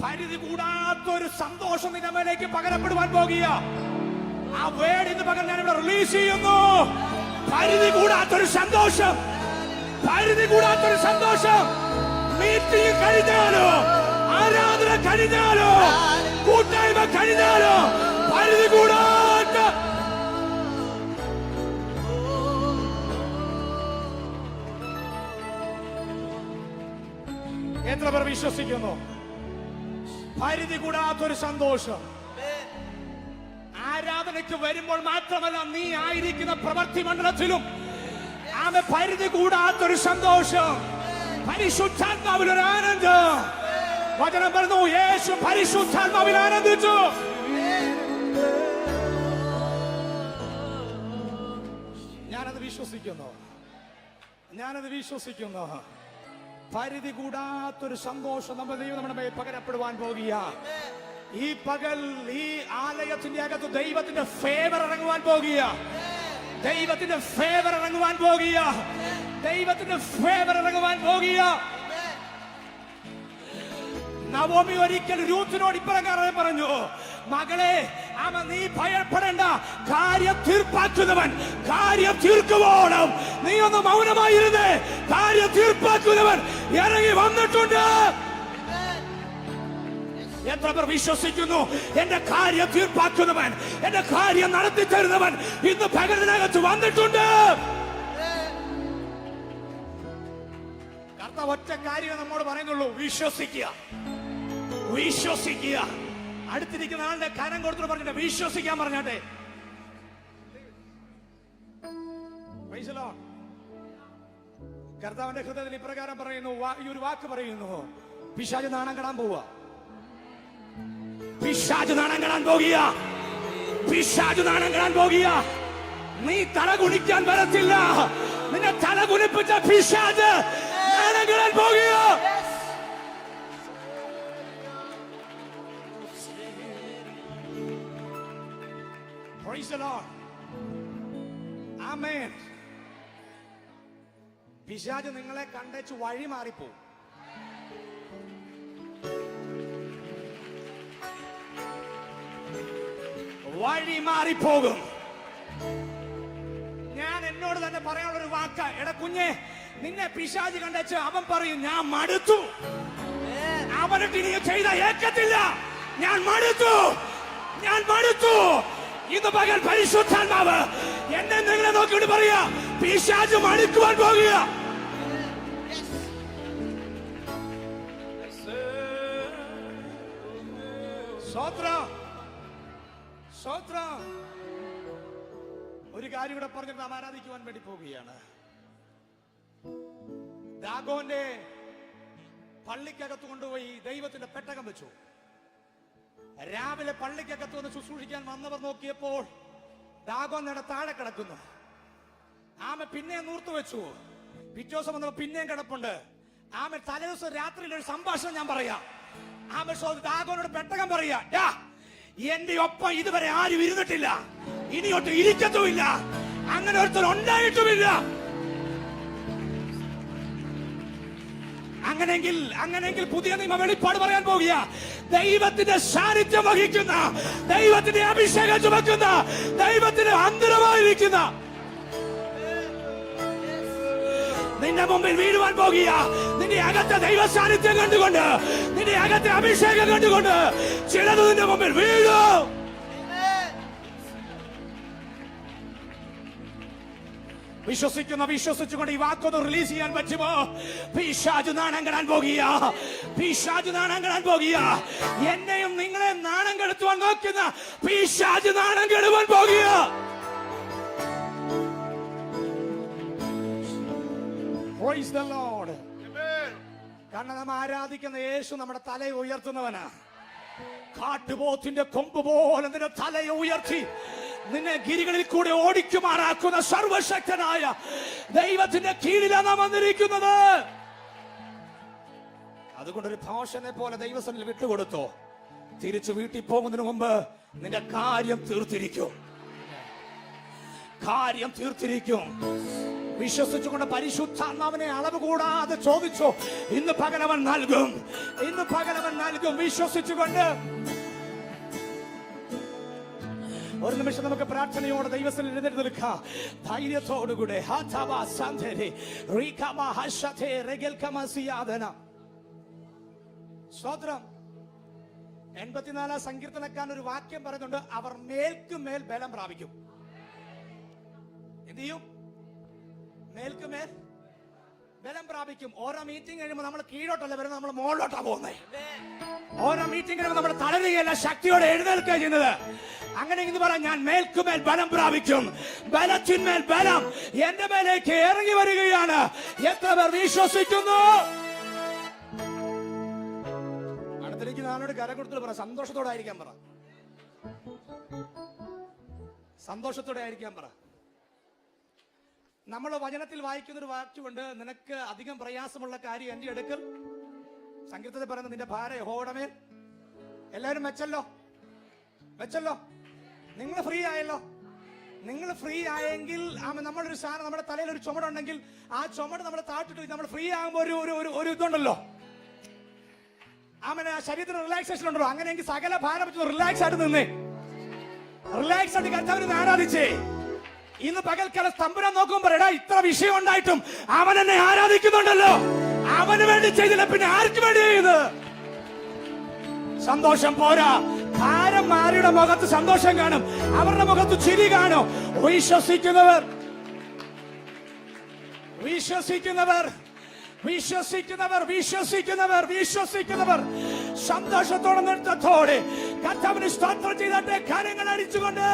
പരിധി കൂടാത്തൊരു സന്തോഷം നിന്റെ മേലേക്ക് പകരപ്പെടുവാൻ പോകുക. ആ വേർഡ് ഇന്ന് പകരം ഞാൻ ഇവിടെ റിലീസ് ചെയ്യുന്നു. പരിധി കൂടാത്തൊരു സന്തോഷം, പരിധി കൂടാത്തൊരു സന്തോഷം. മീറ്റിംഗ് കഴിഞ്ഞാലോ, ആരാധന കഴിഞ്ഞാലോ, കൂട്ടായ്മ കഴിഞ്ഞാലോ, പരിധി കൂടാത്ത എത്ര പേർ വിശ്വസിക്കുന്നു? പരിധി കൂടാത്തൊരു സന്തോഷം. ആരാധനയ്ക്ക് വരുമ്പോൾ മാത്രമല്ല, നീ ആയിരിക്കുന്ന പ്രവൃത്തി മണ്ഡലത്തിലും ആമേ പരിധി കൂടാത്തൊരു സന്തോഷം. പരിശുദ്ധാത്മാവിൽ ഒരു ആനന്ദം. വചനം പറഞ്ഞു, യേശു പരിശുദ്ധാത്മാവിൽ ആനന്ദിച്ചു. ഞാനത് വിശ്വസിക്കുന്നു, ഞാനത് വിശ്വസിക്കുന്നു. പരിധി കൂടാത്തൊരു സന്തോഷം നമ്മുടെ ദൈവം നമ്മുടെ മേൽ പകരപ്പെടുവാൻ പോകുക. ഈ പകൽ ഈ ആലയത്തിന്റെ അകത്ത് ദൈവത്തിന്റെ ഫേവർ ഇറങ്ങുവാൻ പോകുക. ദൈവത്തിന്റെ ഫേവർ ഇറങ്ങുവാൻ പോകുക. ദൈവത്തിന്റെ ഫേവർ ഇറങ്ങുവാൻ പോകുക. നവോമി ഒരിക്കൽ രൂത്തിനോട് ഇപ്രകാരം പറഞ്ഞു, മകളെ നീ ഭയപ്പെടേണ്ട, കാര്യം തീർപ്പാക്കുന്നവൻ കാര്യം തീർക്കുവോളം നീ ഒന്ന് മൗനമായിരുന്നേ. കാര്യം തീർപ്പാക്കുന്നവൻ ഇറങ്ങി വന്നിട്ടുണ്ട്. എത്ര പേർ വിശ്വസിക്കുന്നു? എന്റെ കാര്യം തീർപ്പാക്കുന്നവൻ, എന്റെ കാര്യം നടത്തി തരുന്നവൻ ഇന്ന് പകലിനകത്ത് വന്നിട്ടുണ്ട്. കർത്താവ് ഒറ്റ കാര്യം നമ്മോട് പറയുന്നുള്ളൂ, വിശ്വസിക്കുക, വിശ്വസിക്കുക. അടുത്തിരിക്കുന്ന ആളുടെ കരം കൊടുത്തിട്ട് പറഞ്ഞിട്ട് വിശ്വസിക്കാൻ പറഞ്ഞാട്ടെ. കർത്താവിന്റെ ഹൃദയത്തിൽ ഇപ്രകാരം പറയുന്നു, ഈ ഒരു വാക്ക് പറയുന്നു, പിശാച് നാണം കെടാൻ പോവുക. പിശാച് നാണം കെടാൻ പോകുക. പിശാച് നാണം കെടാൻ പോകുക. നീ തല കുനിക്കാൻ വരത്തില്ല. നിന്നെ തല കുനിപ്പിച്ച പിശാച് നാണം കെടാൻ പോകുക. Praise the Lord. Amen. പിശാച് നിങ്ങളെ കണ്ടേച്ച് വഴി മാറിപ്പോവും. വഴി മാറിപ്പോകും. ഞാൻ എന്നോട് തന്നെ പറയാനുള്ള ഒരു വാക്ക, എടാ കുഞ്ഞെ, നിന്നെ പിശാച് കണ്ടേച്ച് അവൻ പറയും, ഞാൻ മടുത്തു, അവനിട്ട് ഇനി ചെയ്ത ഏക്കത്തില്ല, ഞാൻ മടുത്തു, ഞാൻ മടുത്തു. ഇന്ന് പകൽ പരിശുദ്ധാത്മാവ് എന്നെ നിങ്ങളെ നോക്കിയിട്ട് പറയാ, പിശാച് മടുക്കുവാൻ പോകുക. ഒരു കാര്യം കൂടെ പറഞ്ഞിട്ട് നാം ആരാധിക്കുവാൻ വേണ്ടി പോവുകയാണ്. ദാഗോന്റെ പള്ളിക്കകത്ത് കൊണ്ടുപോയി ദൈവത്തിന്റെ പെട്ടകം വെച്ചു. രാവിലെ പള്ളിക്കകത്ത് വന്ന് ശുശ്രൂഷിക്കാൻ വന്നവർ നോക്കിയപ്പോൾ ദാഗോൻ താഴെ കിടക്കുന്നു. ആമ പിന്നെയും നൂർത്തു വെച്ചു. പിറ്റേ ദിവസം വന്നപ്പോ പിന്നെയും കിടപ്പുണ്ട്. ആമ തലേദിവസം രാത്രിയിൽ ഒരു സംഭാഷണം ഞാൻ പറയാം. ആമ ദാഗോനോട് പെട്ടകം പറയാ, എന്റെ ഒപ്പം ഇതുവരെ ആരും ഇരുന്നിട്ടില്ല, ഇനിയൊട്ട് ഇരിക്കത്തുമില്ല, അങ്ങനെ ഒരുത്തർ ഉണ്ടായിട്ടുമില്ല. അങ്ങനെയെങ്കിൽ പുതിയ നിയമ വെളിപ്പാട് പറയാൻ പോകുക. ദൈവത്തിന്റെ സാന്നിധ്യം വഹിക്കുന്ന, ദൈവത്തിന്റെ അഭിഷേകം ചുമക്കുന്ന, ദൈവത്തിന്റെ അന്തരമായിരിക്കുന്ന നിന്റെ മുമ്പിൽ വീഴുവാൻ പോകുക. നിന്റെ അകത്തെ ദൈവ സാന്നിധ്യം കണ്ടുകൊണ്ട്, നിന്റെ അകത്തെ അഭിഷേകം കണ്ടുകൊണ്ട് ചിലത് നിന്റെ മുമ്പിൽ വീഴും. വിശ്വസിച്ചുകൊണ്ട് ഈ വാക്കൊന്ന് റിലീസ് ചെയ്യാൻ പറ്റുമോ? പിശാച് നാണം കെടാൻ പോകുക. പിശാച് നാണം കെടാൻ പോകുക. എന്നെയും നിങ്ങളെയും നാണം കെടുത്തുവാൻ നോക്കുന്ന പിശാച് നാണം കെടുവാൻ പോകുക. Praise the Lord. കാരണം നാം ആരാധിക്കുന്ന യേശു നമ്മുടെ തലയെ ഉയർത്തുന്നവനാ. കാട്ടുപോത്തിന്റെ കൊമ്പ് പോലെ നിന്റെ തലയെ ഉയർത്തി നിന്നെ ഗിരികളിൽ കൂടെ ഓടിക്കുമാറാക്കുന്ന സർവശക്തനായ ദൈവത്തിന്റെ കീഴിലാണ് നാം വന്നിരിക്കുന്നത്. അതുകൊണ്ടൊരു ഭാഷനെ പോലെ ദൈവസന്നിധിയിൽ വിട്ടുകൊടുത്തോ. തിരിച്ചു വീട്ടിൽ പോകുന്നതിന് മുമ്പ് നിന്റെ കാര്യം തീർത്തിരിക്കും. കാര്യം തീർത്തിരിക്കും. വിശ്വസിച്ചുകൊണ്ട് പരിശുദ്ധാത്മാവിനെ അളവ് കൂടാതെ ചോദിച്ചോ. ഇന്ന് പകലവൻ നൽകും. ഇന്ന് പകലവൻ നൽകും. വിശ്വസിച്ചുകൊണ്ട് ഒരു നിമിഷം നമുക്ക് പ്രാർത്ഥനയോടെ ദൈവത്തിൽ എഴുന്നേറ്റ് നിൽക്കാം. ധൈര്യത്തോടുകൂടെ സ്തോത്രം. 84 സങ്കീർത്തനക്കാരൻ ഒരു വാക്യം പറയുന്നുണ്ട്, അവർ മേൽക്കുമേൽ ബലം പ്രാപിക്കും. എന്ത് ചെയ്യും? മേൽക്കുമേൽ ബലം പ്രാപിക്കും. ഓരോ മീറ്റിംഗ് കഴിയുമ്പോൾ നമ്മൾ കീഴോട്ടല്ല വരുന്നത്, നമ്മൾ മുകളിലോട്ടാ പോകുന്നത്. ഓരോ മീറ്റിംഗ് കഴിയുമ്പോൾ നമ്മൾ തളരുകയല്ല, ശക്തിയോടെ എഴുന്നേൽക്കുക ചെയ്യുന്നത്. അങ്ങനെ ഇന്ന് പറയാം, ഞാൻ മേൽക്കുമേൽ ബലം പ്രാപിക്കും. ബലത്തിന്മേൽ ബലം എന്റെ മേലേക്ക് ഇറങ്ങി വരികയാണ്. എത്ര പേർ വിശ്വസിക്കുന്നു? അടുത്തിലേക്ക് നാളോട് കരം കൊടുത്തിട്ട് പറ, സന്തോഷത്തോടെ ആയിരിക്കാൻ പറ. സന്തോഷത്തോടെ ആയിരിക്കാൻ പറ. നമ്മൾ വചനത്തിൽ വായിക്കുന്നൊരു വാക്യമുണ്ട്, നിനക്ക് അധികം പ്രയാസമുള്ള കാര്യം എന്റെ അടുക്കൽ. സങ്കീർത്തനത്തിൽ പറയുന്നത്, നിന്റെ ഭാരം യഹോവയുടെ. എല്ലാവരും വെച്ചല്ലോ. നിങ്ങൾ ഫ്രീ ആയല്ലോ. നിങ്ങൾ ഫ്രീ ആയെങ്കിൽ നമ്മളൊരു സാധനം, നമ്മുടെ തലയിൽ ഒരു ചുമടുണ്ടെങ്കിൽ ആ ചുമട് നമ്മൾ താഴ്ത്തിട്ട് നമ്മൾ ഫ്രീ ആകുമ്പോൾ ഒരു ഇതുണ്ടല്ലോ. ആ ശരീരത്തിന് റിലാക്സേഷൻ ഉണ്ടല്ലോ. അങ്ങനെയെങ്കിൽ സകല ഭാരം വെച്ച് റിലാക്സ് ആയിട്ട് നിന്നേ. റിലാക്സ് ആയിട്ട് കർത്താവിനെ ആരാധിച്ചേ. ഇന്ന് പകൽക്കാലം തമ്പുരാൻ നോക്കുമ്പോൾ, എടാ ഇത്ര വിഷയം ഉണ്ടായിട്ടും അവൻ എന്നെ ആരാധിക്കുന്നുണ്ടല്ലോ. അവന് വേണ്ടി ചെയ്തില്ല, പിന്നെ ആർക്ക് വേണ്ടി ചെയ്യുന്നത്? സന്തോഷം പോരാ. ഭാരന്മാരുടെ മുഖത്ത് സന്തോഷം കാണും, അവരുടെ മുഖത്ത് ചിരി കാണും. വിശ്വസിക്കുന്നവർ സന്തോഷത്തോടെ നൃത്തത്തോടെ കർത്താവിന് സ്തോത്രം ചെയ്തിട്ട് കാര്യങ്ങൾ അടിച്ചുകൊണ്ട്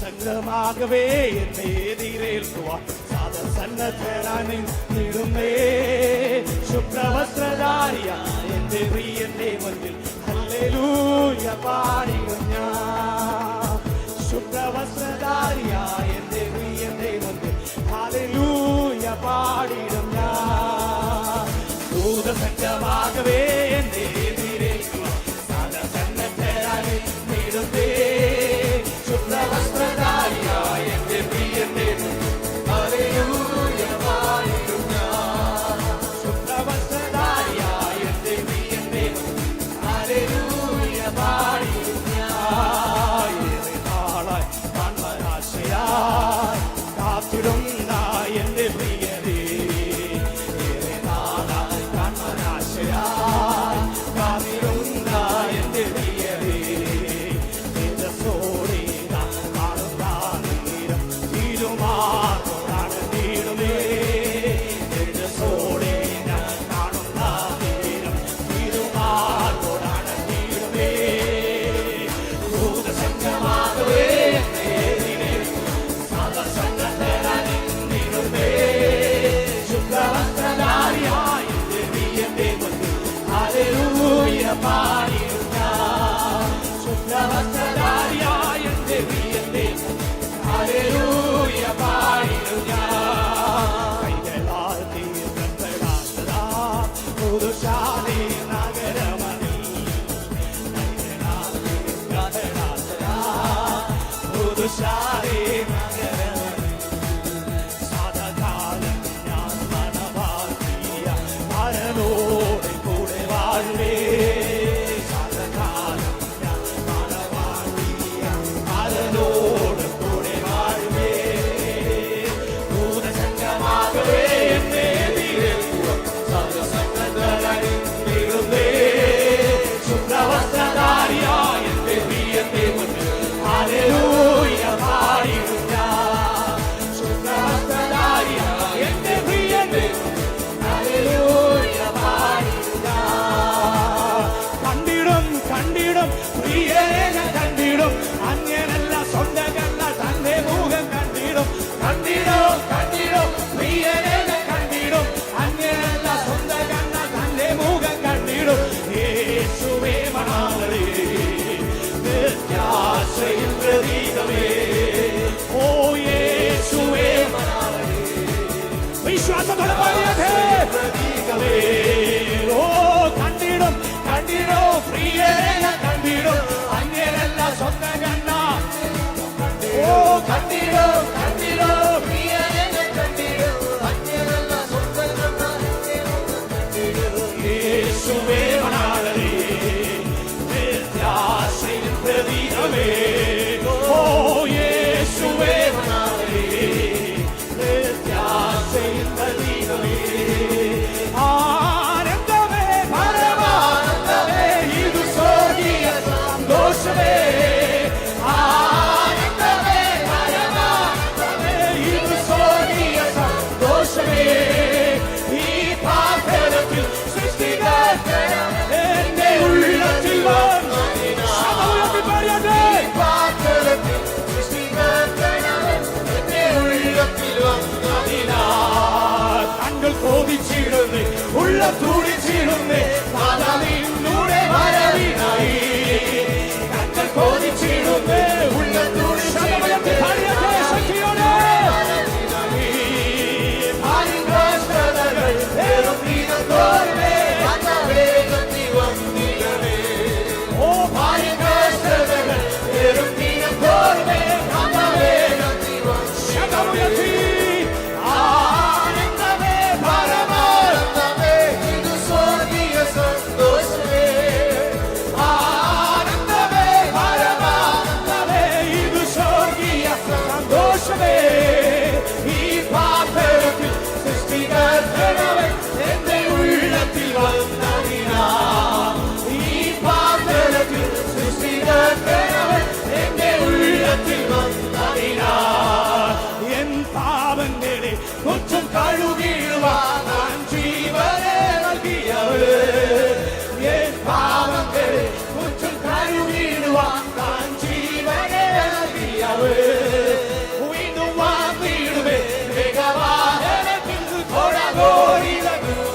സംഘമാകവേ എന്നെ എതിരേൽക്കുവാൻ സന്നദ്ധരാണിടുന്നേ. ശുഭ്രവസ്ത്രധാരിയ എന്റെ പ്രിയന്റെ മുന്നിൽ ഹല്ലേലൂയ പാടിടും ഞാൻ. ശുഭ്രവസ്ത്രധാരിയ എന്റെ പ്രിയന്റെ മുന്നിൽ ഹല്ലേലൂയ പാടിടും ഞാൻ. ദൂതസംഘമാകവേ എന്നെ എതിരേൽക്കുവാൻ സന്നദ്ധരാണിടുന്നേ. ശുഭ്രവസ്ത്രധാരിയായ എന്റെ പ്രിയന്റെ ഹല്ലേലൂയ പാടിടും ഞാൻ. ശുഭ്രവസ്ത്രധാരിയായ എന്റെ പ്രിയന്റെ ഹല്ലേലൂയ പാടിടും ഞാൻ. ഏറെ നാളായി കാൺമനാശയായി കാത്തിടുന്ന എന്റെ പ്രിയരേ, ഏറെ നാളായി വിശ്വാസത്തോടെ പാടിയതേ. ഓ കണ്ടിടും കണ്ടിടും പ്രിയരെ ഞാൻ കണ്ടിടും, അന്യരല്ല സ്വന്തം കണ്ട. ഓ കണ്ടിടും കണ്ടിടും പ്രിയരെ ഞാൻ കണ്ടിടും, അന്യരല്ല സ്വന്തം കണ്ട. യേശുവേ മണാളരേ പ്രത്യാശയിൻ പ്രതീകമേ. ഓ യേശുവേ മണാളരേ പ്രത്യാശയിൻ പ്രതീകമേ. ആനന്ദമേ പരമാനന്ദമേ ഇത് സ്വർഗീയ സന്തോഷമേ. ആനന്ദമേ പരമാനന്ദമേ ഇത് സ്വർഗീയ സന്തോഷമേ. ഈ പാപത്തിൽ സൃഷ്ടികർത്താവ് എന്റെ ഉള്ളത്തിൽ വന്നു. ശബ്ദമുയർത്തി പാടിയാട്ടെ. പാപത്തിൽ സൃഷ്ടികർത്താവ് എന്റെ ഉള്ളത്തിൽ വന്നതിനാൽ കണ്കൾ കോപിച്ചിടുന്നേ, ഉള്ള തുടിച്ചിടുന്നേ, നിന്നൂടെ വരവിനായി. കണ്കൾ കോപിച്ചിടുന്നേ, ഉള്ള തുടിച്ചിടുന്നേ, ശക്തിയോടെ ഓ ഭാര്യകഷ്ടതകൾ ഏറും ദിനം തോറുമേ ശബ്ദമുയർത്തി. ആനന്ദമേ പരമാനന്ദമേ ഇത് സ്വർഗീയ സന്തോഷമേ. ആനന്ദമേ പരമാനന്ദമേ ഇത് സ്വർഗീയ സന്തോഷമേ. ഈ പാപത്തിൽ സൃഷ്ടികർത്താവ് എന്റെ ഉള്ളത്തിൽ വന്നതിനാ. ഈ പാപത്തിൽ സൃഷ്ടികർത്താവ് എന്റെ ഉള്ളത്തിൽ വന്നതിനാ. എൻ പാപങ്ങളെ കുറ്റം കഴുകിടുവാൻ ഞാൻ ജീവനെ നൽകിയവർ. എൻ പാപങ്ങളെ കുറ്റം കഴുകിടുവാൻ ഞാൻ ജീവനെ നൽകിയവർ. വീണ്ടും വാങ്ങിടുവേ വേഗവാഹനത്തിൽ കൊടകോടികളുമാൻ.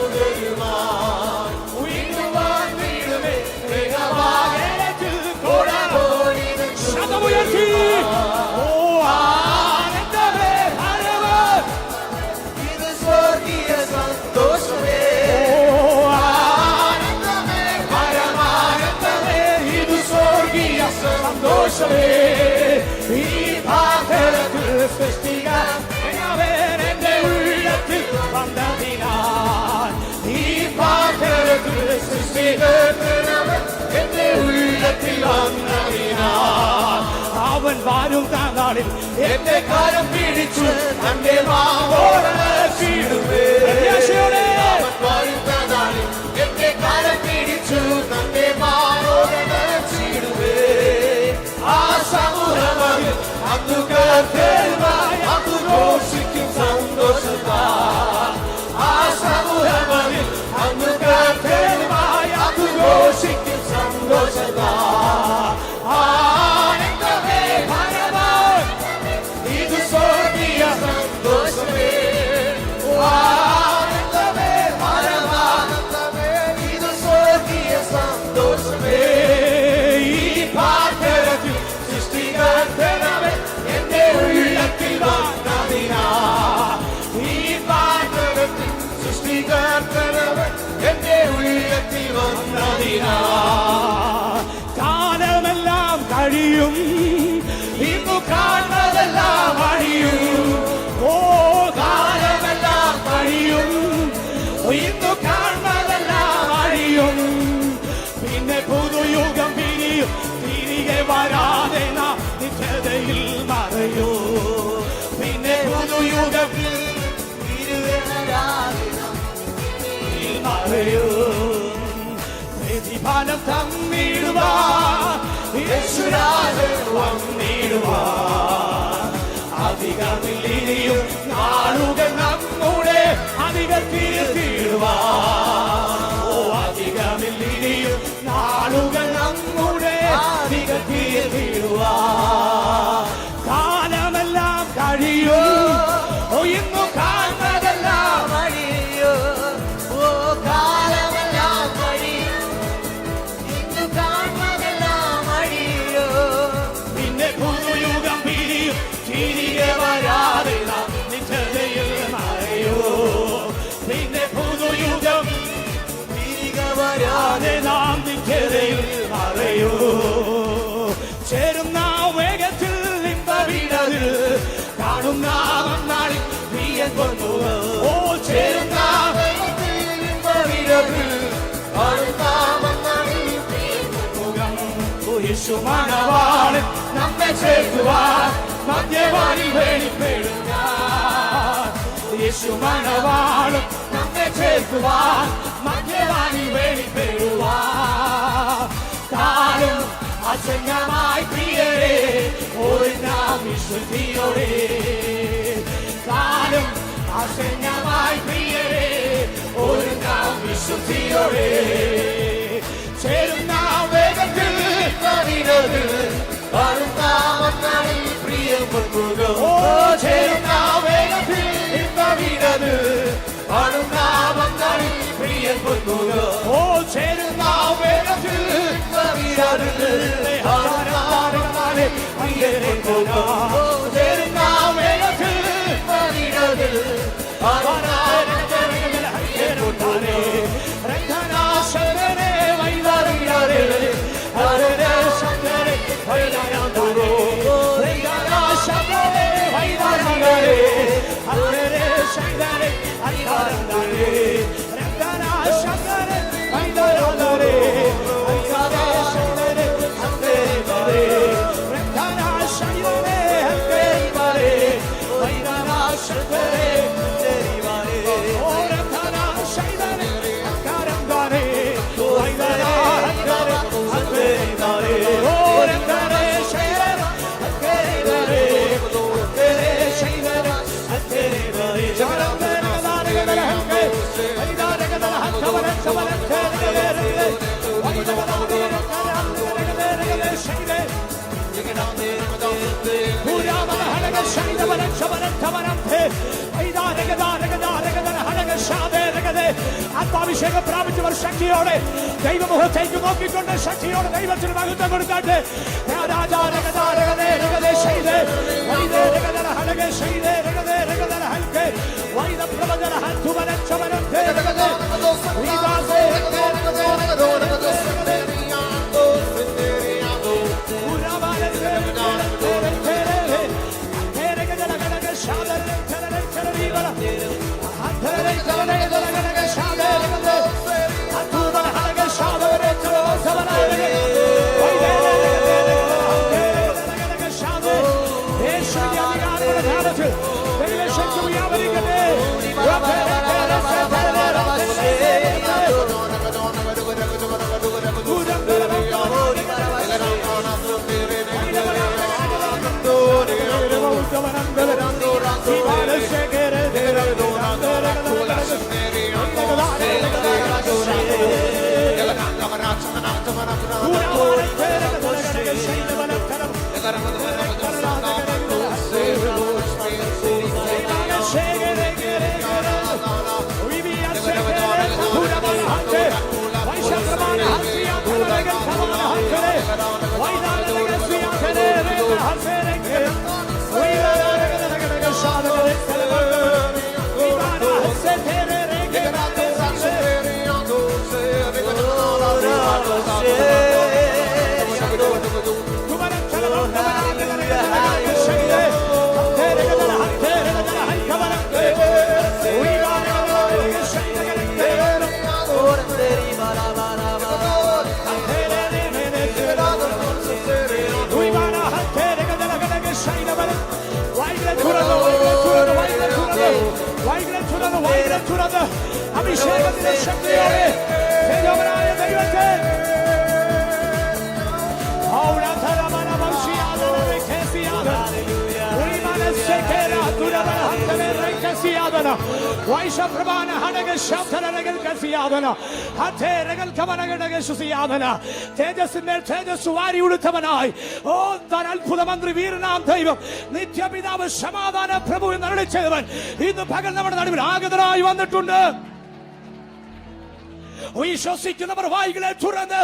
വീണ്ടും വാങ്ങിടുവേ വേഗവാഹനത്തിൽ കൊടകോടികൾ. ശബ്ദമുയർത്തി. ഓ ആനന്ദമേ പരമ ഇത് സ്വർഗീയ സന്തോഷമേ. ഓ ആനന്ദമേ പരമാനന്ദമേ ഇത് സ്വർഗീയ സന്തോഷമേ. ഈ പാപത്തിൽ സൃഷ്ടികർത്താവ് എന്റെ ഉള്ളത്തിൽ വന്നതിനാൽ. ഈ പാപത്തിൽ സൃഷ്ടികർത്താവ് എന്റെ ഉള്ളത്തിൽ വന്നതിനാൽ. അവൻ വാരും താങ്കളിൽ എന്റെ കാലം പിടിച്ചു തന്റെ മാവോട് ചീടുവേ. അവൻ വാരും താങ്കളിൽ എന്റെ കാലം പിടിച്ചു തന്റെ മാവോട് ചീടുവേ. ആ സമൂഹമതിൽ അന്നു കർത്തരുമായി അന്നു ഘോഷിക്കും സന്തോഷത്താ. ആ സമൂഹമതിൽ അന്നു കർത്തരുമായി അന്നു ഘോഷിക്കും സന്തോഷത്താ. ആനന്ദമേ പരമാൻ ഇത് സ്വർഗീയ സന്തോഷമേ. ആനന്ദമേ പരമാനന്ദമേ ഇത് സ്വർഗീയ സന്തോഷമേ. ഈ പാപത്തിൽ സൃഷ്ടികർത്താവ് എന്റെ ഉള്ളത്തിൽ വന്നതിനാ. ഈ പാപത്തിൽ സൃഷ്ടികർത്താവ് എന്റെ ഉള്ളത്തിൽ വന്നതിനാ. കാലമെല്ലാം കഴിയും, ഇന്നു കാണുന്നതെല്ലാം അഴിയും. ഓ കാലമെല്ലാം കഴിയും, ഇന്നു കാണുന്നതെല്ലാം അഴിയും. പിന്നെ പുതുയുഗം പിരിയും, തിരികെ വരാതെ നാം നിത്യതയിൽ മറയൂ. പിന്നെ പുതുയുഗം മറയൂ. പ്രതിഫലം തന്നിടുവാ യേശുരാജൻ വന്നിടുവാ. അധികമില്ലിനിയും നാളുകൾ നമ്മുടെ അധികം തീർത്തിടുവാ. ഓ അധികമില്ലിനിയും നാളുകൾ നമ്മുടെ അധികം തീർത്തിടുവാ. കാലമെല്ലാം കഴിയും, ഇന്നു കാണുന്നതെല്ലാം അഴിയോ. ഓ കാലമെല്ലാം കഴിയും, ഇന്നു കാണുന്നതെല്ലാം അഴിയോ. പിന്നെ പുതുയുഗം പിരിയും, തിരികെ വരാതെ നാം നിത്യതയിൽ മറയോ. നാമം നാളിൽ പ്രിയൻ പൊന്മുഖം ഓ ചേരും നാമം യേശു മണവാളൻ നമ്മെ ചേർക്കുവാൻ മദ്യപാനി വെളിപ്പെടുക യേശു മണവാളൻ നമ്മെ ചേർക്കുവാൻ മദ്യപാനി വെളിപ്പെടുവാൻ കാലം അസംഗമായി പ്രിയരെ ഒരു നാം വിശുദ്ധിയോടെ കാലം അസംഗമായി പ്രിയരെ ഒരു നാം വിശുദ്ധിയോടെ ചേരുന്ന വേഗത്തിൽ പ്രിയം ഓ ചേരുന്ന വേഗത്തിൽ പ്രിയം ഓ ചേരുന്ന വേഗത്തിൽ ചേരുന്ന വേഗത്തിൽ രംഗനാശകരെ വൈതാരിയാരെ ഹരേ ശങ്കരെ വൈതാരാന്തോ രംഗനാശകരെ വൈതാരിയാരെ ഹരേ ശങ്കരെ ഹരിതാരന്തേ രംഗനാശകരെ വൈതാരാന്തേ ഹരേ ശങ്കരെ ഹരേ രംഗനാശകരെ ഹരേ വരേ വൈതാരാശകരെ ആത്മാഭിഷേകം പ്രാപിച്ചവർ ശക്തിയോടെ ദൈവമുഖത്തേക്ക് നോക്കിക്കൊണ്ട് ശക്തിയോടെ ദൈവത്തിന് മഹത്വം കൊടുക്കാട്ടെ അഭിഷേകത്തിന്റെ ശക്തിയോടെ ദൈവമായ ദൈവത്തെ തേജസ്സിന്മേൽ തേജസ് വാരി ഉടുത്തവനായി ഓ താൻ അത്ഭുത മന്ത്രി വീരനാം ദൈവം നിത്യപിതാവ് സമാധാന പ്രഭു എന്ന് അരുളിച്ചവൻ ഇന്ന് പകൽ നമ്മുടെ നടുവിൽ ആഗതനായി വന്നിട്ടുണ്ട്. വിശ്വസിക്കുന്നവർ വായികളെ തുറന്ന്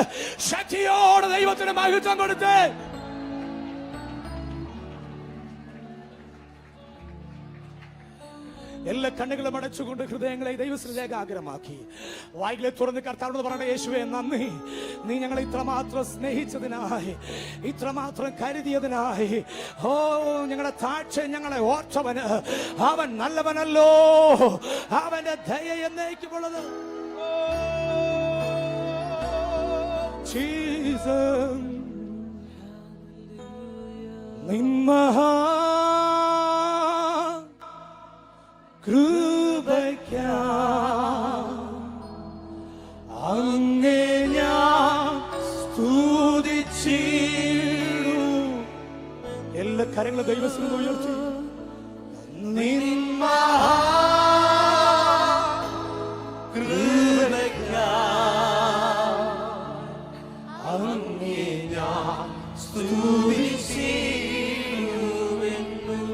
ശക്തിയോടെ ദൈവത്തിന് മഹത്വം കൊടുത്ത് എല്ലാ കണ്ണുകളും അടച്ചുകൊണ്ട് ഹൃദയങ്ങളെ ദൈവത്തിലേക്ക് ആഗ്രഹമാക്കി വായിലെ തുറന്ന് കർത്താവിനോട് പറയണ, യേശുവേ നന്ദി, നീ ഞങ്ങളെ ഇത്രമാത്രം സ്നേഹിച്ചതിനായി, ഇത്രമാത്രം കരുതിയതിനായി. ഓ, ഞങ്ങളുടെ താഴ്ച ഞങ്ങളെ ഓർത്തവന് അവൻ നല്ലവനല്ലോ, അവന്റെ ദയ എന്നേക്കുമുള്ളത്. ജീസസ് നിന്മഹാ കൃപയ്ക്കാ അങ്ങേ ഞാൻ സ്തുതിച്ചിടും. എല്ലാ കരങ്ങളും ദൈവത്തിന് ഉയർത്തി. നിന്മഹാ കൃപയ്ക്കാ അങ്ങേ ഞാൻ സ്തുതിച്ചിടുമെന്നും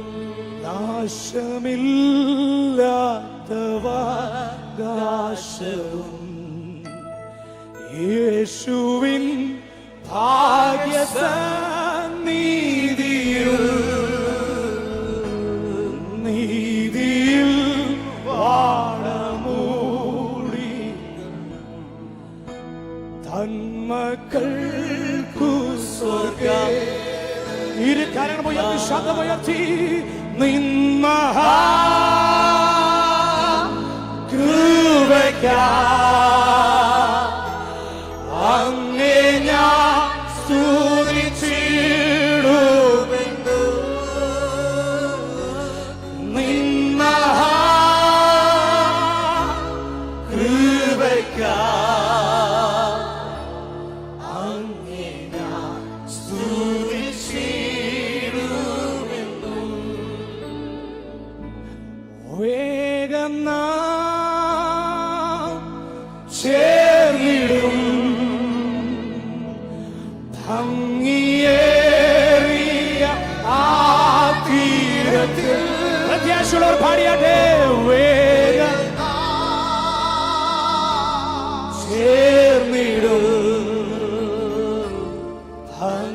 നാശമില്ലാത്തവകാശവും യേശുവിൻ ഭാഗ്യസന്നിധിയിൽ നീതിയിൽ വാണമൂടി തന്മക്കൾക്കു സ്വർഗ്ഗം. ഇരു കരങ്ങളുയർത്തി ശബ്ദമുയർത്തി. നിന്മഹാ കൃപയ്ക്കാ അങ്ങേ ഞാൻ സ്തുതിച്ചിടുമെന്നു. നിന്മഹാ കൃപയ്ക്കാ അങ്ങേ ഞാൻ സ്തുതിച്ചിടുമെന്നു. വേഗം ചേർന്നിടും ഭംഗിയേറിയ ആ തീരത്തിൽ. പ്രത്യാശയുള്ളവർ പാടിയാട്ടെ. വേഗം ചേർന്നിടും ഭംഗിയേറിയ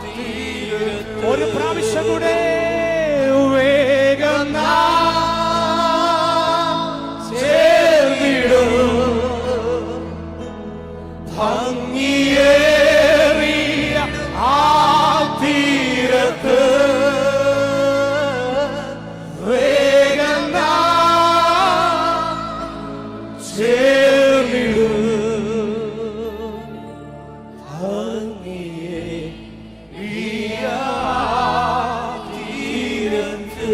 തീരത്തിൽ. ഒരു പ്രാവശ്യം കൂടെ. വേഗം ഭംഗിയേറിയ ആ തീരത്ത് വേഗം ചേർന്നിടും ഭംഗിയേറിയ തീരത്ത്.